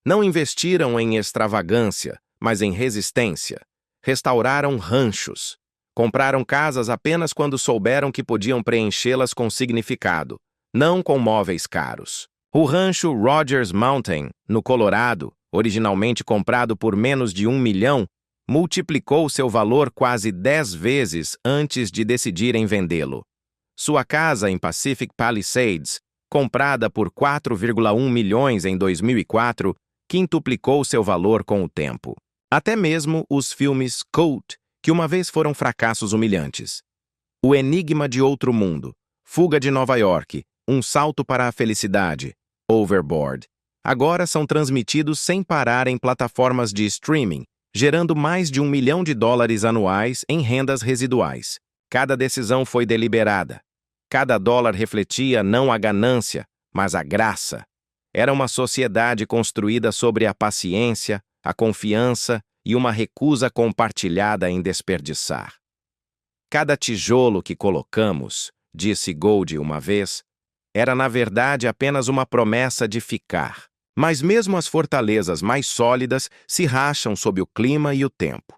Não investiram em extravagância, mas em resistência. Restauraram ranchos. Compraram casas apenas quando souberam que podiam preenchê-las com significado, não com móveis caros. O rancho Rogers Mountain, no Colorado, originalmente comprado por menos de 1 milhão, multiplicou seu valor quase 10 vezes antes de decidirem vendê-lo. Sua casa em Pacific Palisades, comprada por 4,1 milhões em 2004, quintuplicou seu valor com o tempo. Até mesmo os filmes Cult, que uma vez foram fracassos humilhantes. O Enigma de Outro Mundo, Fuga de Nova York, Um Salto para a Felicidade, Overboard. Agora são transmitidos sem parar em plataformas de streaming, gerando mais de $1 milhão anuais em rendas residuais. Cada decisão foi deliberada. Cada dólar refletia não a ganância, mas a graça. Era uma sociedade construída sobre a paciência, a confiança e uma recusa compartilhada em desperdiçar. Cada tijolo que colocamos, disse Gold uma vez, era na verdade apenas uma promessa de ficar. Mas mesmo as fortalezas mais sólidas se racham sob o clima e o tempo.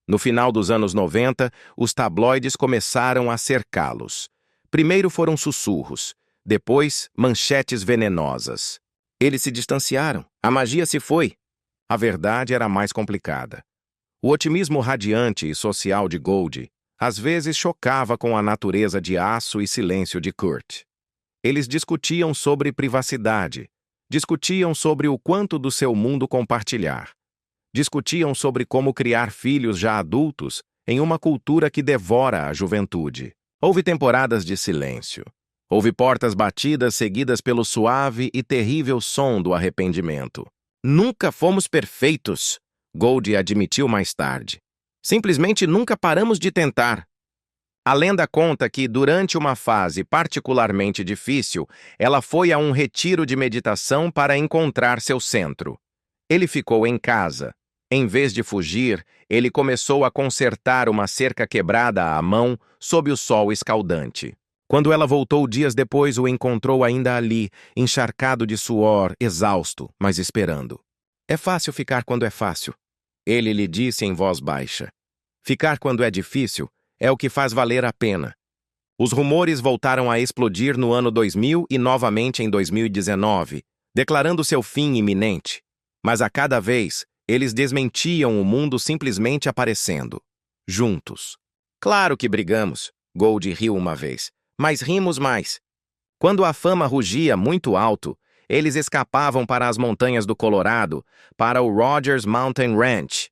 No final dos anos 90, os tabloides começaram a cercá-los. Primeiro foram sussurros, depois manchetes venenosas. Eles se distanciaram, a magia se foi. A verdade era mais complicada. O otimismo radiante e social de Gold às vezes chocava com a natureza de aço e silêncio de Kurt. Eles discutiam sobre privacidade, discutiam sobre o quanto do seu mundo compartilhar, discutiam sobre como criar filhos já adultos em uma cultura que devora a juventude. Houve temporadas de silêncio. Houve portas batidas seguidas pelo suave e terrível som do arrependimento. Nunca fomos perfeitos, Gold admitiu mais tarde. Simplesmente nunca paramos de tentar. A lenda conta que, durante uma fase particularmente difícil, ela foi a um retiro de meditação para encontrar seu centro. Ele ficou em casa. Em vez de fugir, ele começou a consertar uma cerca quebrada à mão sob o sol escaldante. Quando ela voltou dias depois, o encontrou ainda ali, encharcado de suor, exausto, mas esperando. É fácil ficar quando é fácil. Ele lhe disse em voz baixa. Ficar quando é difícil é o que faz valer a pena. Os rumores voltaram a explodir no ano 2000 e novamente em 2019, declarando seu fim iminente. Mas a cada vez, eles desmentiam o mundo simplesmente aparecendo. Juntos. Claro que brigamos, Gold riu uma vez, mas rimos mais. Quando a fama rugia muito alto, eles escapavam para as montanhas do Colorado, para o Rogers Mountain Ranch,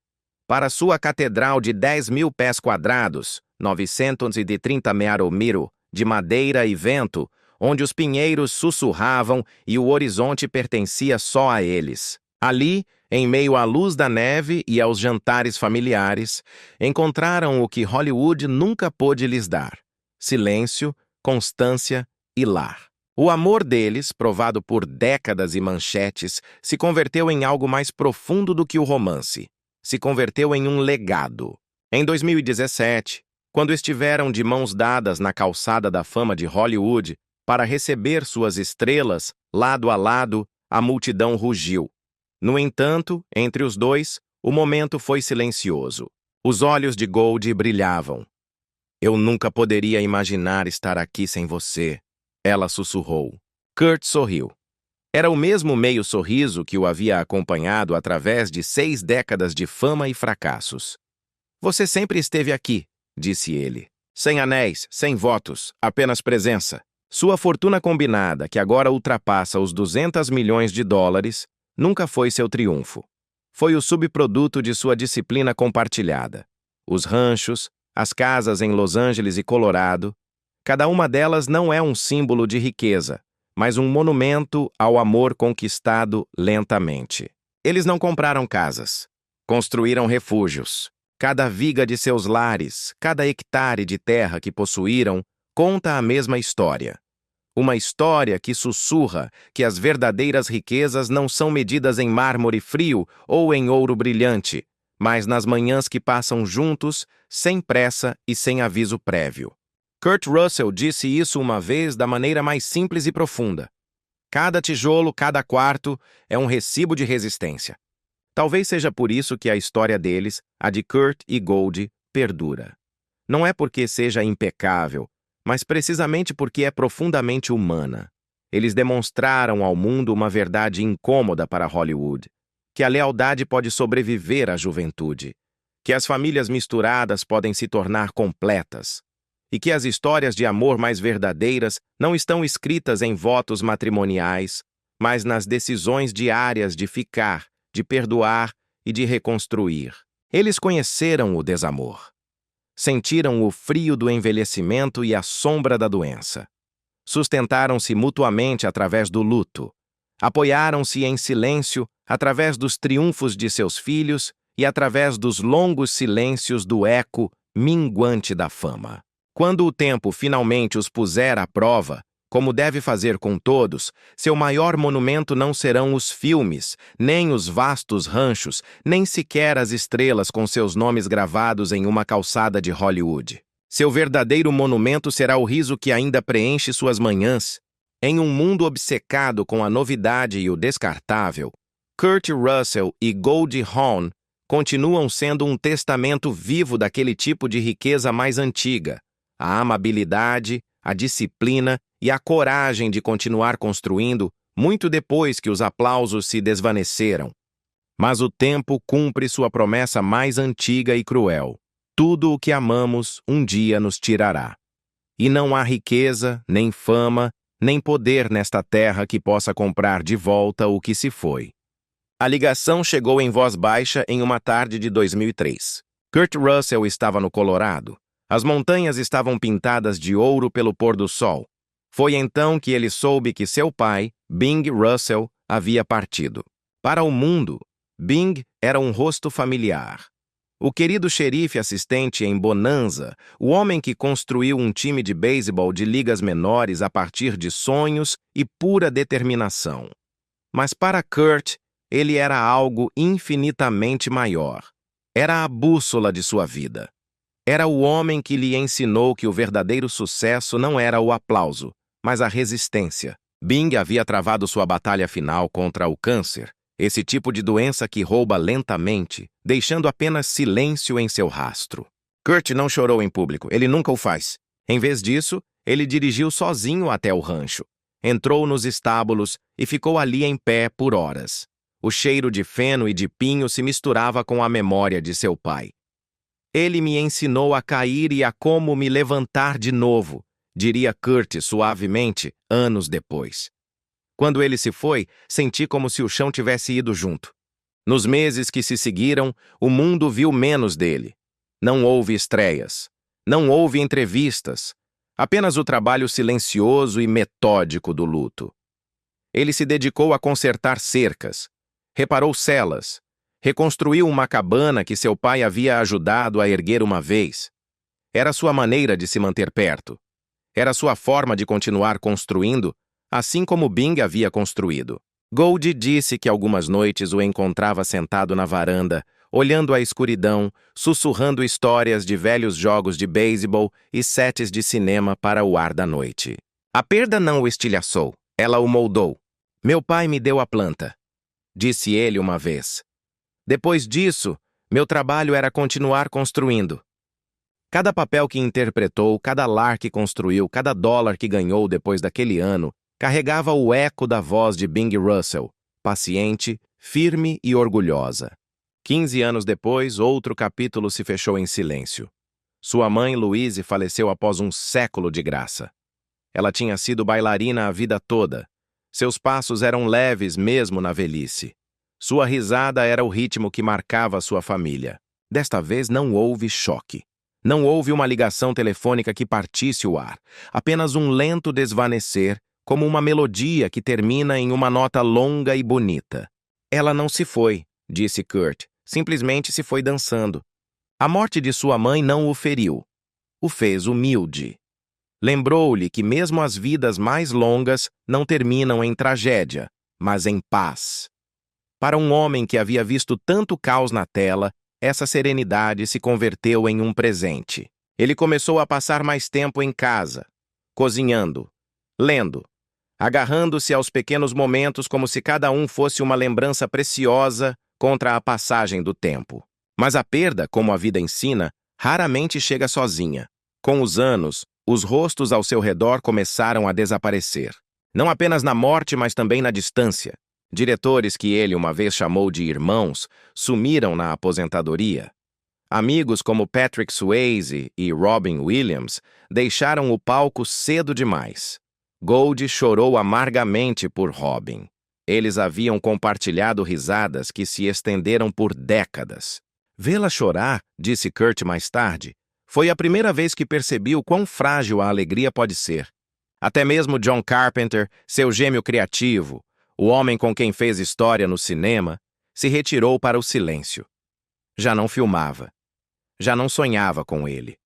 para sua catedral de 10.000 pés quadrados, 930 miro, de madeira e vento, onde os pinheiros sussurravam e o horizonte pertencia só a eles. Ali, em meio à luz da neve e aos jantares familiares, encontraram o que Hollywood nunca pôde lhes dar: silêncio, constância e lar. O amor deles, provado por décadas e manchetes, se converteu em algo mais profundo do que o romance. Se converteu em um legado. Em 2017, quando estiveram de mãos dadas na calçada da fama de Hollywood para receber suas estrelas, lado a lado, a multidão rugiu. No entanto, entre os dois, o momento foi silencioso. Os olhos de Goldie brilhavam. Eu nunca poderia imaginar estar aqui sem você, ela sussurrou. Kurt sorriu. Era o mesmo meio sorriso que o havia acompanhado através de 6 décadas de fama e fracassos. Você sempre esteve aqui, disse ele. Sem anéis, sem votos, apenas presença. Sua fortuna combinada, que agora ultrapassa os 200 milhões de dólares, nunca foi seu triunfo. Foi o subproduto de sua disciplina compartilhada. Os ranchos, as casas em Los Angeles e Colorado, cada uma delas não é um símbolo de riqueza, mas um monumento ao amor conquistado lentamente. Eles não compraram casas, construíram refúgios. Cada viga de seus lares, cada hectare de terra que possuíram, conta a mesma história. Uma história que sussurra que as verdadeiras riquezas não são medidas em mármore frio ou em ouro brilhante, mas nas manhãs que passam juntos, sem pressa e sem aviso prévio. Kurt Russell disse isso uma vez da maneira mais simples e profunda. Cada tijolo, cada quarto, é um recibo de resistência. Talvez seja por isso que a história deles, a de Kurt e Goldie, perdura. Não é porque seja impecável, mas precisamente porque é profundamente humana. Eles demonstraram ao mundo uma verdade incômoda para Hollywood, que a lealdade pode sobreviver à juventude, que as famílias misturadas podem se tornar completas, e que as histórias de amor mais verdadeiras não estão escritas em votos matrimoniais, mas nas decisões diárias de ficar, de perdoar e de reconstruir. Eles conheceram o desamor. Sentiram o frio do envelhecimento e a sombra da doença. Sustentaram-se mutuamente através do luto. Apoiaram-se em silêncio através dos triunfos de seus filhos e através dos longos silêncios do eco minguante da fama. Quando o tempo finalmente os puser à prova, como deve fazer com todos, seu maior monumento não serão os filmes, nem os vastos ranchos, nem sequer as estrelas com seus nomes gravados em uma calçada de Hollywood. Seu verdadeiro monumento será o riso que ainda preenche suas manhãs. Em um mundo obcecado com a novidade e o descartável, Kurt Russell e Goldie Hawn continuam sendo um testamento vivo daquele tipo de riqueza mais antiga, a amabilidade, a disciplina e a coragem de continuar construindo muito depois que os aplausos se desvaneceram. Mas o tempo cumpre sua promessa mais antiga e cruel. Tudo o que amamos um dia nos tirará. E não há riqueza, nem fama, nem poder nesta terra que possa comprar de volta o que se foi. A ligação chegou em voz baixa em uma tarde de 2003. Kurt Russell estava no Colorado. As montanhas estavam pintadas de ouro pelo pôr do sol. Foi então que ele soube que seu pai, Bing Russell, havia partido. Para o mundo, Bing era um rosto familiar. O querido xerife assistente em Bonanza, o homem que construiu um time de beisebol de ligas menores a partir de sonhos e pura determinação. Mas para Kurt, ele era algo infinitamente maior. Era a bússola de sua vida. Era o homem que lhe ensinou que o verdadeiro sucesso não era o aplauso, mas a resistência. Bing havia travado sua batalha final contra o câncer, esse tipo de doença que rouba lentamente, deixando apenas silêncio em seu rastro. Kurt não chorou em público, ele nunca o faz. Em vez disso, ele dirigiu sozinho até o rancho. Entrou nos estábulos e ficou ali em pé por horas. O cheiro de feno e de pinho se misturava com a memória de seu pai. Ele me ensinou a cair e a como me levantar de novo, diria Kurt suavemente, anos depois. Quando ele se foi, senti como se o chão tivesse ido junto. Nos meses que se seguiram, o mundo viu menos dele. Não houve estreias. Não houve entrevistas. Apenas o trabalho silencioso e metódico do luto. Ele se dedicou a consertar cercas. Reparou celas. Reconstruiu uma cabana que seu pai havia ajudado a erguer uma vez. Era sua maneira de se manter perto. Era sua forma de continuar construindo, assim como Bing havia construído. Goldie disse que algumas noites o encontrava sentado na varanda, olhando a escuridão, sussurrando histórias de velhos jogos de beisebol e sets de cinema para o ar da noite. A perda não o estilhaçou, ela o moldou. Meu pai me deu a planta, disse ele uma vez. Depois disso, meu trabalho era continuar construindo. Cada papel que interpretou, cada lar que construiu, cada dólar que ganhou depois daquele ano, carregava o eco da voz de Bing Russell, paciente, firme e orgulhosa. 15 anos depois, outro capítulo se fechou em silêncio. Sua mãe, Louise, faleceu após um século de graça. Ela tinha sido bailarina a vida toda. Seus passos eram leves mesmo na velhice. Sua risada era o ritmo que marcava sua família. Desta vez não houve choque. Não houve uma ligação telefônica que partisse o ar. Apenas um lento desvanecer, como uma melodia que termina em uma nota longa e bonita. Ela não se foi, disse Kurt. Simplesmente se foi dançando. A morte de sua mãe não o feriu. O fez humilde. Lembrou-lhe que mesmo as vidas mais longas não terminam em tragédia, mas em paz. Para um homem que havia visto tanto caos na tela, essa serenidade se converteu em um presente. Ele começou a passar mais tempo em casa, cozinhando, lendo, agarrando-se aos pequenos momentos como se cada um fosse uma lembrança preciosa contra a passagem do tempo. Mas a perda, como a vida ensina, raramente chega sozinha. Com os anos, os rostos ao seu redor começaram a desaparecer. Não apenas na morte, mas também na distância. Diretores que ele uma vez chamou de irmãos sumiram na aposentadoria. Amigos como Patrick Swayze e Robin Williams deixaram o palco cedo demais. Gold chorou amargamente por Robin. Eles haviam compartilhado risadas que se estenderam por décadas. Vê-la chorar, disse Kurt mais tarde, foi a primeira vez que percebi o quão frágil a alegria pode ser. Até mesmo John Carpenter, seu gêmeo criativo, o homem com quem fez história no cinema, se retirou para o silêncio. Já não filmava. Já não sonhava com ele.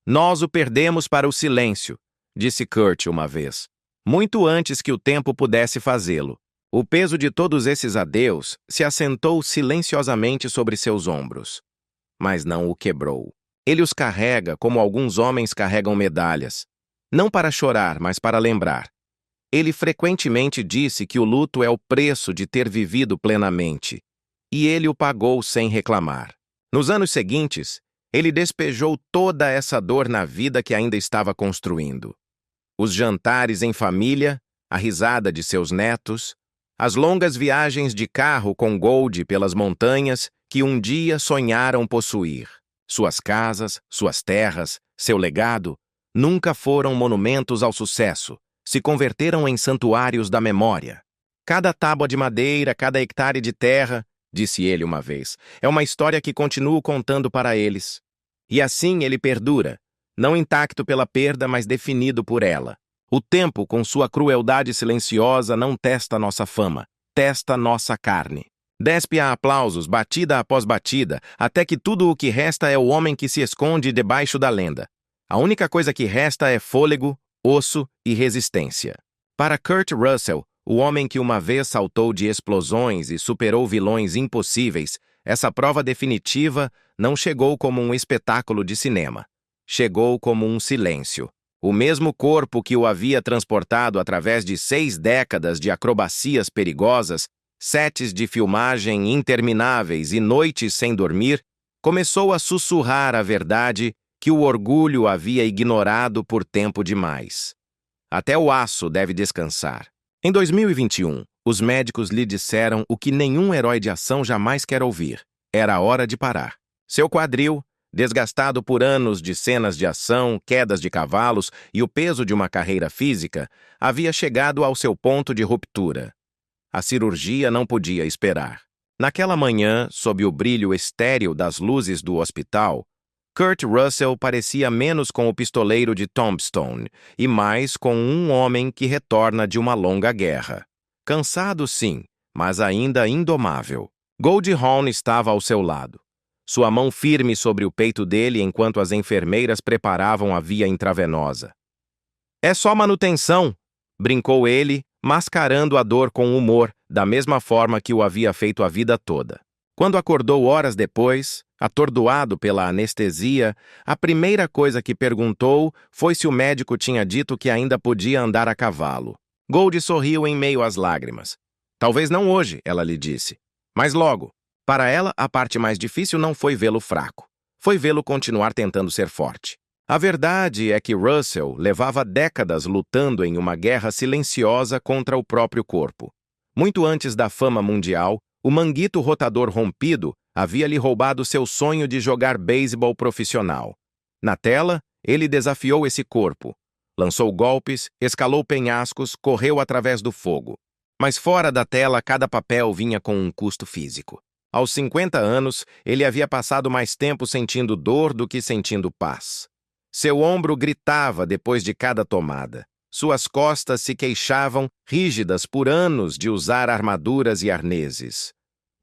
Nós o perdemos para o silêncio, disse Kurt uma vez, muito antes que o tempo pudesse fazê-lo. O peso de todos esses adeus se assentou silenciosamente sobre seus ombros, mas não o quebrou. Ele os carrega como alguns homens carregam medalhas, não para chorar, mas para lembrar. Ele frequentemente disse que o luto é o preço de ter vivido plenamente, e ele o pagou sem reclamar. Nos anos seguintes, ele despejou toda essa dor na vida que ainda estava construindo. Os jantares em família, a risada de seus netos, as longas viagens de carro com Gold pelas montanhas que um dia sonharam possuir. Suas casas, suas terras, seu legado, nunca foram monumentos ao sucesso, se converteram em santuários da memória. Cada tábua de madeira, cada hectare de terra, disse ele uma vez, é uma história que continuo contando para eles. E assim ele perdura, não intacto pela perda, mas definido por ela. O tempo, com sua crueldade silenciosa, não testa nossa fama, testa nossa carne. Despe a aplausos, batida após batida, até que tudo o que resta é o homem que se esconde debaixo da lenda. A única coisa que resta é fôlego, osso e resistência. Para Kurt Russell, o homem que uma vez saltou de explosões e superou vilões impossíveis, essa prova definitiva não chegou como um espetáculo de cinema. Chegou como um silêncio. O mesmo corpo que o havia transportado através de 6 décadas de acrobacias perigosas, sets de filmagem intermináveis e noites sem dormir, começou a sussurrar a verdade que o orgulho havia ignorado por tempo demais. Até o aço deve descansar. Em 2021, os médicos lhe disseram o que nenhum herói de ação jamais quer ouvir. Era hora de parar. Seu quadril, desgastado por anos de cenas de ação, quedas de cavalos e o peso de uma carreira física, havia chegado ao seu ponto de ruptura. A cirurgia não podia esperar. Naquela manhã, sob o brilho estéril das luzes do hospital, Kurt Russell parecia menos com o pistoleiro de Tombstone e mais com um homem que retorna de uma longa guerra. Cansado, sim, mas ainda indomável. Gold Hawn estava ao seu lado. Sua mão firme sobre o peito dele enquanto as enfermeiras preparavam a via intravenosa. "É só manutenção", brincou ele, mascarando a dor com humor, da mesma forma que o havia feito a vida toda. Quando acordou horas depois, atordoado pela anestesia, a primeira coisa que perguntou foi se o médico tinha dito que ainda podia andar a cavalo. Gold sorriu em meio às lágrimas. Talvez não hoje, ela lhe disse. Mas logo. Para ela, a parte mais difícil não foi vê-lo fraco. Foi vê-lo continuar tentando ser forte. A verdade é que Russell levava décadas lutando em uma guerra silenciosa contra o próprio corpo. Muito antes da fama mundial, o manguito rotador rompido havia lhe roubado seu sonho de jogar beisebol profissional. Na tela, ele desafiou esse corpo. Lançou golpes, escalou penhascos, correu através do fogo. Mas fora da tela, cada papel vinha com um custo físico. Aos 50 anos, ele havia passado mais tempo sentindo dor do que sentindo paz. Seu ombro gritava depois de cada tomada. Suas costas se queixavam, rígidas por anos de usar armaduras e arneses.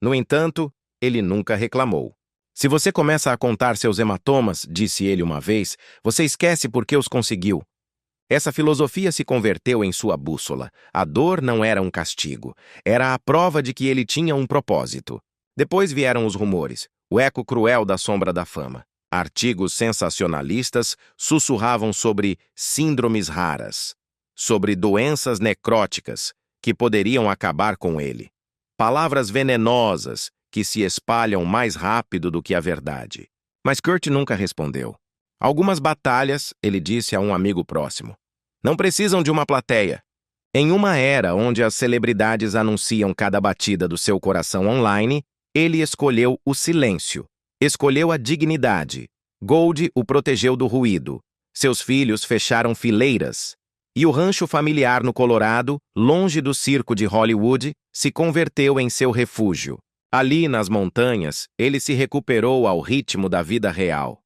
No entanto, ele nunca reclamou. Se você começa a contar seus hematomas, disse ele uma vez, você esquece por que os conseguiu. Essa filosofia se converteu em sua bússola. A dor não era um castigo. Era a prova de que ele tinha um propósito. Depois vieram os rumores, o eco cruel da sombra da fama. Artigos sensacionalistas sussurravam sobre síndromes raras, sobre doenças necróticas que poderiam acabar com ele. Palavras venenosas que se espalham mais rápido do que a verdade. Mas Kurt nunca respondeu. Algumas batalhas, ele disse a um amigo próximo, não precisam de uma plateia. Em uma era onde as celebridades anunciam cada batida do seu coração online, ele escolheu o silêncio. Escolheu a dignidade. Gold o protegeu do ruído. Seus filhos fecharam fileiras. E o rancho familiar no Colorado, longe do circo de Hollywood, se converteu em seu refúgio. Ali, nas montanhas, ele se recuperou ao ritmo da vida real.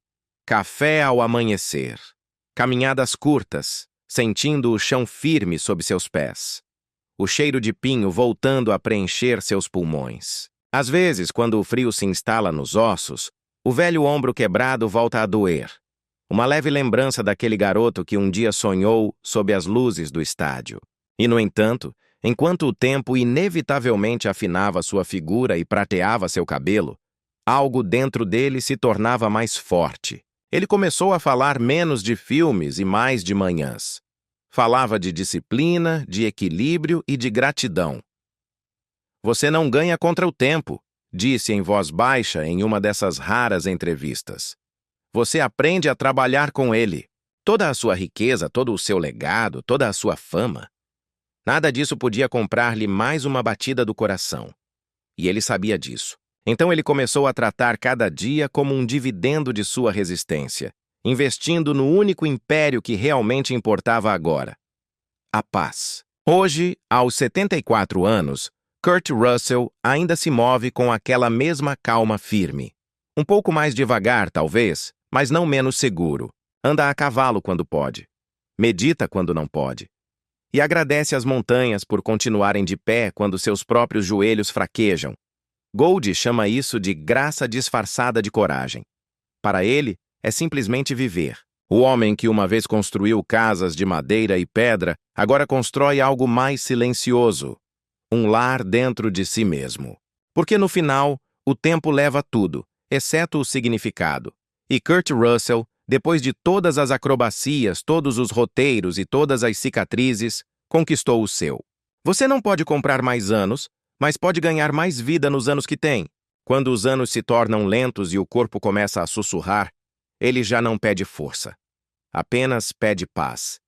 Café ao amanhecer. Caminhadas curtas, sentindo o chão firme sob seus pés. O cheiro de pinho voltando a preencher seus pulmões. Às vezes, quando o frio se instala nos ossos, o velho ombro quebrado volta a doer. Uma leve lembrança daquele garoto que um dia sonhou sob as luzes do estádio. E, no entanto, enquanto o tempo inevitavelmente afinava sua figura e prateava seu cabelo, algo dentro dele se tornava mais forte. Ele começou a falar menos de filmes e mais de manhãs. Falava de disciplina, de equilíbrio e de gratidão. Você não ganha contra o tempo, disse em voz baixa em uma dessas raras entrevistas. Você aprende a trabalhar com ele. Toda a sua riqueza, todo o seu legado, toda a sua fama. Nada disso podia comprar-lhe mais uma batida do coração. E ele sabia disso. Então ele começou a tratar cada dia como um dividendo de sua resistência, investindo no único império que realmente importava agora: a paz. Hoje, aos 74 anos, Kurt Russell ainda se move com aquela mesma calma firme. Um pouco mais devagar, talvez, mas não menos seguro. Anda a cavalo quando pode. Medita quando não pode. E agradece às montanhas por continuarem de pé quando seus próprios joelhos fraquejam. Gold chama isso de graça disfarçada de coragem. Para ele, é simplesmente viver. O homem que uma vez construiu casas de madeira e pedra, agora constrói algo mais silencioso. Um lar dentro de si mesmo. Porque no final, o tempo leva tudo, exceto o significado. E Kurt Russell, depois de todas as acrobacias, todos os roteiros e todas as cicatrizes, conquistou o seu. Você não pode comprar mais anos, mas pode ganhar mais vida nos anos que tem. Quando os anos se tornam lentos e o corpo começa a sussurrar, ele já não pede força. Apenas pede paz.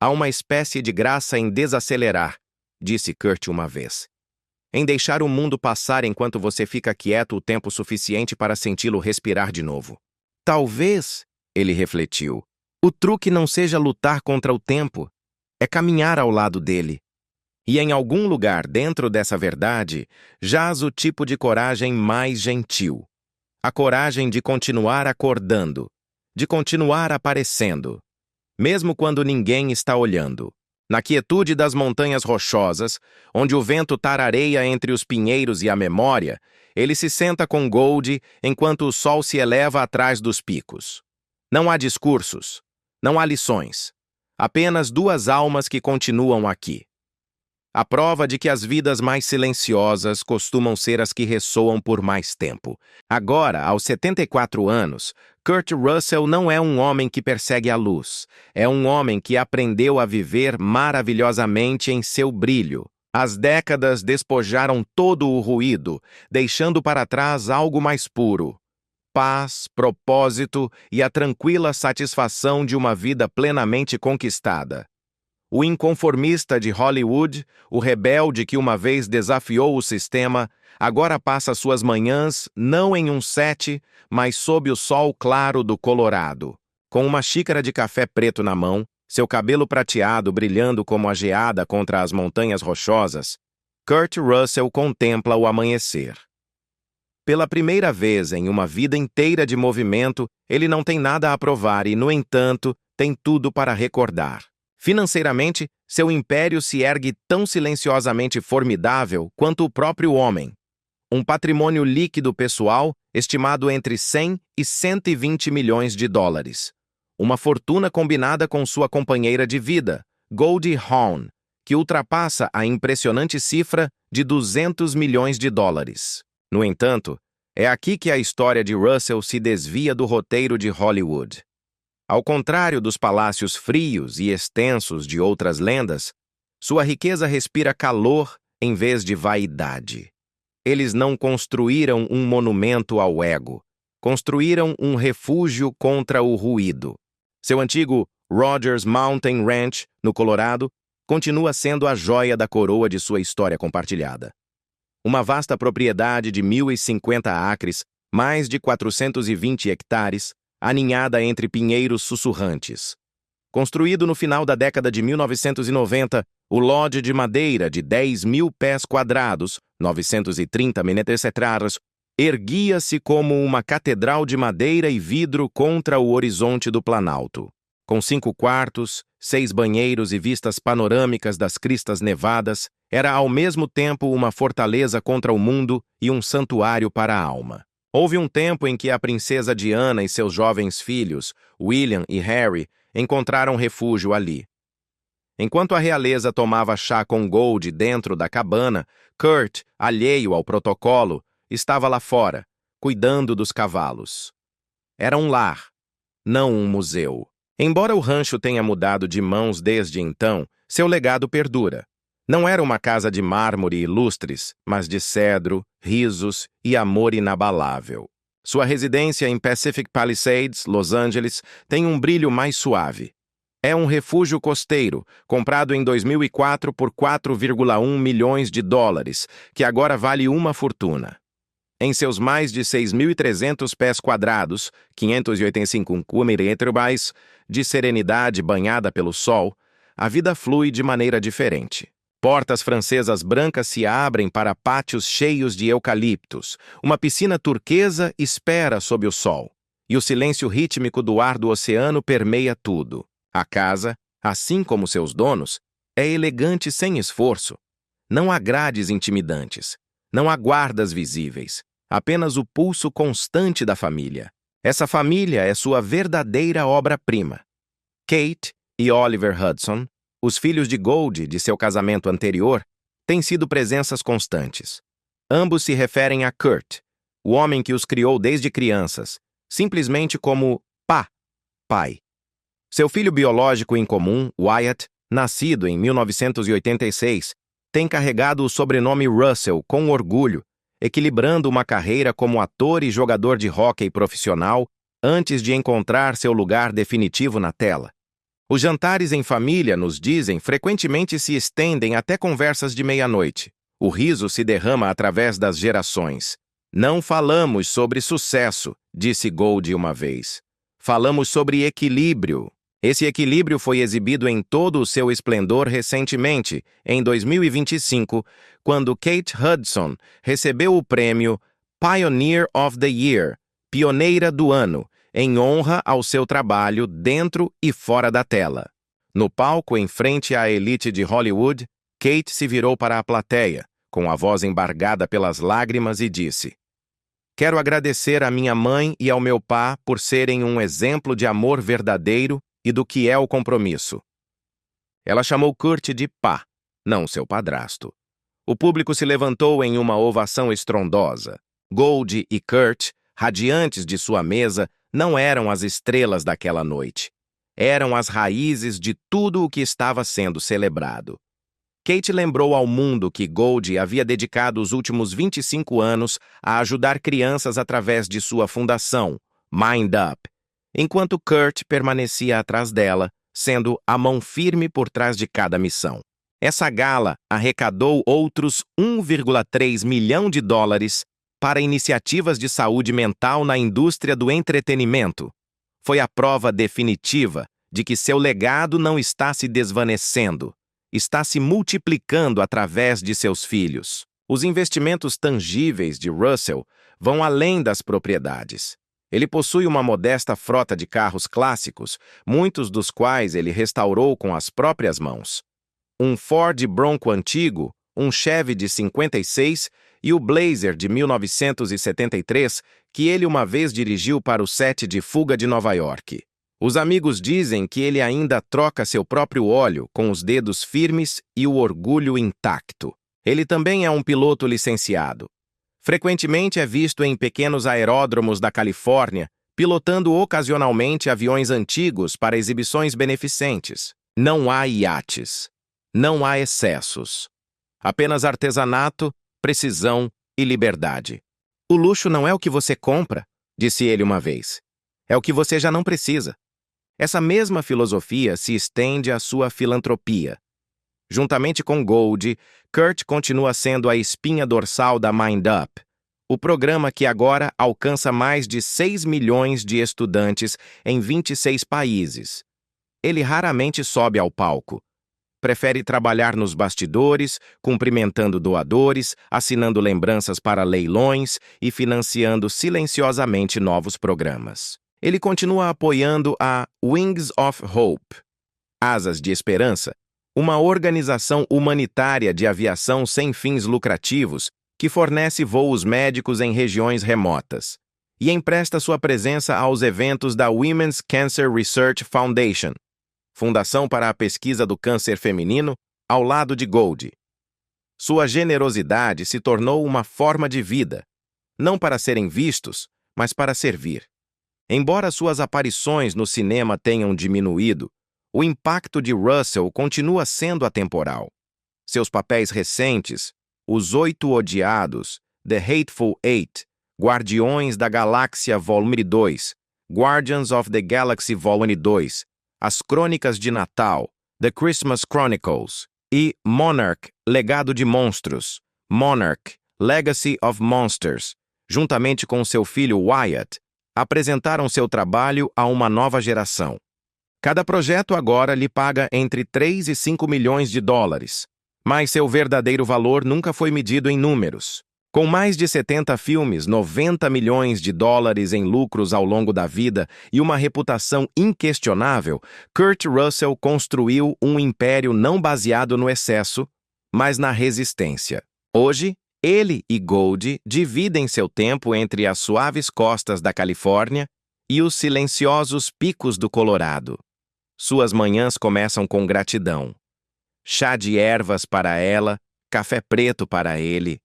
Há uma espécie de graça em desacelerar, disse Kurt uma vez. Em deixar o mundo passar enquanto você fica quieto o tempo suficiente para senti-lo respirar de novo. Talvez, ele refletiu, o truque não seja lutar contra o tempo, é caminhar ao lado dele. E em algum lugar dentro dessa verdade, jaz o tipo de coragem mais gentil. A coragem de continuar acordando, de continuar aparecendo, mesmo quando ninguém está olhando. Na quietude das montanhas rochosas, onde o vento tarareia entre os pinheiros e a memória, ele se senta com Gold enquanto o sol se eleva atrás dos picos. Não há discursos, não há lições, apenas duas almas que continuam aqui. a prova de que as vidas mais silenciosas costumam ser as que ressoam por mais tempo. Agora, aos 74 anos, Kurt Russell não é um homem que persegue a luz. É um homem que aprendeu a viver maravilhosamente em seu brilho. As décadas despojaram todo o ruído, deixando para trás algo mais puro. Paz, propósito e a tranquila satisfação de uma vida plenamente conquistada. O inconformista de Hollywood, o rebelde que uma vez desafiou o sistema, agora passa suas manhãs não em um set, mas sob o sol claro do Colorado. Com uma xícara de café preto na mão, seu cabelo prateado brilhando como a geada contra as montanhas rochosas, Kurt Russell contempla o amanhecer. Pela primeira vez em uma vida inteira de movimento, ele não tem nada a provar e, no entanto, tem tudo para recordar. Financeiramente, seu império se ergue tão silenciosamente formidável quanto o próprio homem. Um patrimônio líquido pessoal estimado entre 100 e 120 milhões de dólares. Uma fortuna combinada com sua companheira de vida, Goldie Hawn, que ultrapassa a impressionante cifra de 200 milhões de dólares. No entanto, é aqui que a história de Russell se desvia do roteiro de Hollywood. Ao contrário dos palácios frios e extensos de outras lendas, sua riqueza respira calor em vez de vaidade. Eles não construíram um monumento ao ego, construíram um refúgio contra o ruído. Seu antigo Rogers Mountain Ranch, no Colorado, continua sendo a joia da coroa de sua história compartilhada. Uma vasta propriedade de 1.050 acres, mais de 420 hectares, aninhada entre pinheiros sussurrantes. Construído no final da década de 1990, o lodge de madeira de 10.000 pés quadrados, 930 metros quadrados, erguia-se como uma catedral de madeira e vidro contra o horizonte do Planalto. Com 5 quartos, 6 banheiros e vistas panorâmicas das cristas nevadas, era ao mesmo tempo uma fortaleza contra o mundo e um santuário para a alma. Houve um tempo em que a princesa Diana e seus jovens filhos, William e Harry, encontraram refúgio ali. Enquanto a realeza tomava chá com Gold dentro da cabana, Kurt, alheio ao protocolo, estava lá fora, cuidando dos cavalos. Era um lar, não um museu. Embora o rancho tenha mudado de mãos desde então, seu legado perdura. Não era uma casa de mármore e lustres, mas de cedro, risos e amor inabalável. Sua residência em Pacific Palisades, Los Angeles, tem um brilho mais suave. É um refúgio costeiro, comprado em 2004 por 4,1 milhões de dólares, que agora vale uma fortuna. Em seus mais de 6.300 pés quadrados, 585 km², de serenidade banhada pelo sol, a vida flui de maneira diferente. Portas francesas brancas se abrem para pátios cheios de eucaliptos. Uma piscina turquesa espera sob o sol. E o silêncio rítmico do ar do oceano permeia tudo. A casa, assim como seus donos, é elegante sem esforço. Não há grades intimidantes. Não há guardas visíveis. Apenas o pulso constante da família. Essa família é sua verdadeira obra-prima. Kate e Oliver Hudson, os filhos de Gold de seu casamento anterior, têm sido presenças constantes. Ambos se referem a Kurt, o homem que os criou desde crianças, simplesmente como pai. Seu filho biológico em comum, Wyatt, nascido em 1986, tem carregado o sobrenome Russell com orgulho, equilibrando uma carreira como ator e jogador de hóquei profissional antes de encontrar seu lugar definitivo na tela. Os jantares em família, nos dizem, frequentemente se estendem até conversas de meia-noite. O riso se derrama através das gerações. Não falamos sobre sucesso, disse Gold uma vez. Falamos sobre equilíbrio. Esse equilíbrio foi exibido em todo o seu esplendor recentemente, em 2025, quando Kate Hudson recebeu o prêmio Pioneer of the Year, Pioneira do Ano, em honra ao seu trabalho dentro e fora da tela. No palco, em frente à elite de Hollywood, Kate se virou para a plateia, com a voz embargada pelas lágrimas, e disse: "Quero agradecer à minha mãe e ao meu pai por serem um exemplo de amor verdadeiro e do que é o compromisso." Ela chamou Kurt de pá. não seu padrasto. O público se levantou em uma ovação estrondosa. Goldie e Kurt, radiantes de sua mesa, não eram as estrelas daquela noite. Eram as raízes de tudo o que estava sendo celebrado. Kate lembrou ao mundo que Goldie havia dedicado os últimos 25 anos a ajudar crianças através de sua fundação, Mind Up, enquanto Kurt permanecia atrás dela, sendo a mão firme por trás de cada missão. Essa gala arrecadou outros 1,3 milhão de dólares para iniciativas de saúde mental na indústria do entretenimento. Foi a prova definitiva de que seu legado não está se desvanecendo, está se multiplicando através de seus filhos. Os investimentos tangíveis de Russell vão além das propriedades. Ele possui uma modesta frota de carros clássicos, muitos dos quais ele restaurou com as próprias mãos. Um Ford Bronco antigo, um Chevy de 56 e o Blazer de 1973, que ele uma vez dirigiu para o set de Fuga de Nova York. Os amigos dizem que ele ainda troca seu próprio óleo com os dedos firmes e o orgulho intacto. Ele também é um piloto licenciado. Frequentemente é visto em pequenos aeródromos da Califórnia, pilotando ocasionalmente aviões antigos para exibições beneficentes. Não há iates. Não há excessos. Apenas artesanato, precisão e liberdade. O luxo não é o que você compra, disse ele uma vez. É o que você já não precisa. Essa mesma filosofia se estende à sua filantropia. Juntamente com Goldie, Kurt continua sendo a espinha dorsal da Mind Up, o programa que agora alcança mais de 6 milhões de estudantes em 26 países. Ele raramente sobe ao palco. Prefere trabalhar nos bastidores, cumprimentando doadores, assinando lembranças para leilões e financiando silenciosamente novos programas. Ele continua apoiando a Wings of Hope, Asas de Esperança, uma organização humanitária de aviação sem fins lucrativos que fornece voos médicos em regiões remotas, e empresta sua presença aos eventos da Women's Cancer Research Foundation, Fundação para a Pesquisa do Câncer Feminino, ao lado de Goldie. Sua generosidade se tornou uma forma de vida, não para serem vistos, mas para servir. Embora suas aparições no cinema tenham diminuído, o impacto de Russell continua sendo atemporal. Seus papéis recentes, Os Oito Odiados, The Hateful Eight, Guardiões da Galáxia Volume 2, Guardians of the Galaxy Volume 2, As Crônicas de Natal, The Christmas Chronicles, e Monarch, Legado de Monstros, Monarch, Legacy of Monsters, juntamente com seu filho Wyatt, apresentaram seu trabalho a uma nova geração. Cada projeto agora lhe paga entre 3 e 5 milhões de dólares, mas seu verdadeiro valor nunca foi medido em números. Com mais de 70 filmes, 90 milhões de dólares em lucros ao longo da vida e uma reputação inquestionável, Kurt Russell construiu um império não baseado no excesso, mas na resistência. Hoje, ele e Goldie dividem seu tempo entre as suaves costas da Califórnia e os silenciosos picos do Colorado. Suas manhãs começam com gratidão. Chá de ervas para ela, café preto para ele,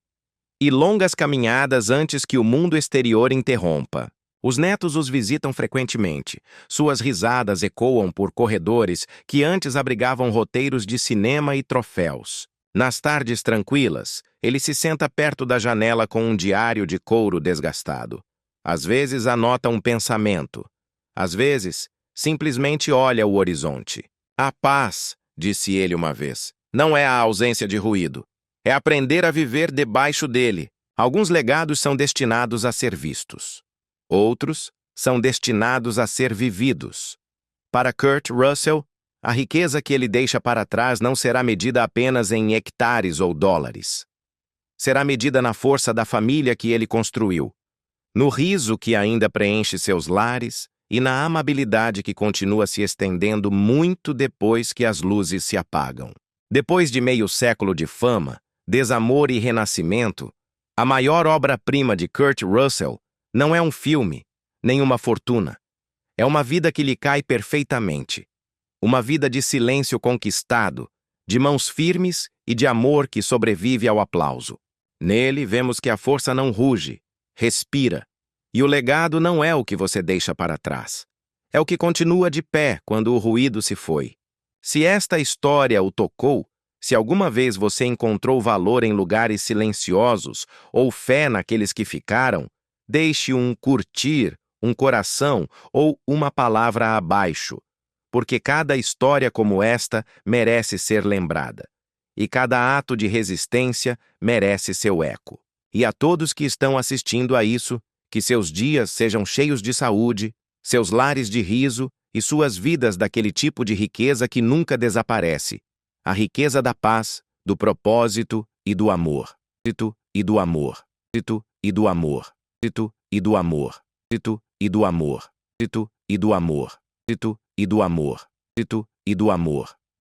e longas caminhadas antes que o mundo exterior interrompa. Os netos os visitam frequentemente. Suas risadas ecoam por corredores que antes abrigavam roteiros de cinema e troféus. Nas tardes tranquilas, ele se senta perto da janela com um diário de couro desgastado. Às vezes anota um pensamento. Às vezes, simplesmente olha o horizonte. A paz, disse ele uma vez, não é a ausência de ruído. É aprender a viver debaixo dele. Alguns legados são destinados a ser vistos. Outros são destinados a ser vividos. Para Kurt Russell, a riqueza que ele deixa para trás não será medida apenas em hectares ou dólares. Será medida na força da família que ele construiu, no riso que ainda preenche seus lares e na amabilidade que continua se estendendo muito depois que as luzes se apagam. Depois de meio século de fama, desamor e renascimento, a maior obra-prima de Kurt Russell não é um filme, nem uma fortuna. É uma vida que lhe cai perfeitamente. Uma vida de silêncio conquistado, de mãos firmes e de amor que sobrevive ao aplauso. Nele vemos que a força não ruge, respira, e o legado não é o que você deixa para trás. É o que continua de pé quando o ruído se foi. Se esta história o tocou, se alguma vez você encontrou valor em lugares silenciosos ou fé naqueles que ficaram, deixe um curtir, um coração ou uma palavra abaixo, porque cada história como esta merece ser lembrada. E cada ato de resistência merece seu eco. E a todos que estão assistindo a isso, que seus dias sejam cheios de saúde, seus lares de riso e suas vidas daquele tipo de riqueza que nunca desaparece. A riqueza da paz, do propósito e do amor. E do amor. E do amor. E do amor. E do amor. E do amor. E do amor. E do amor.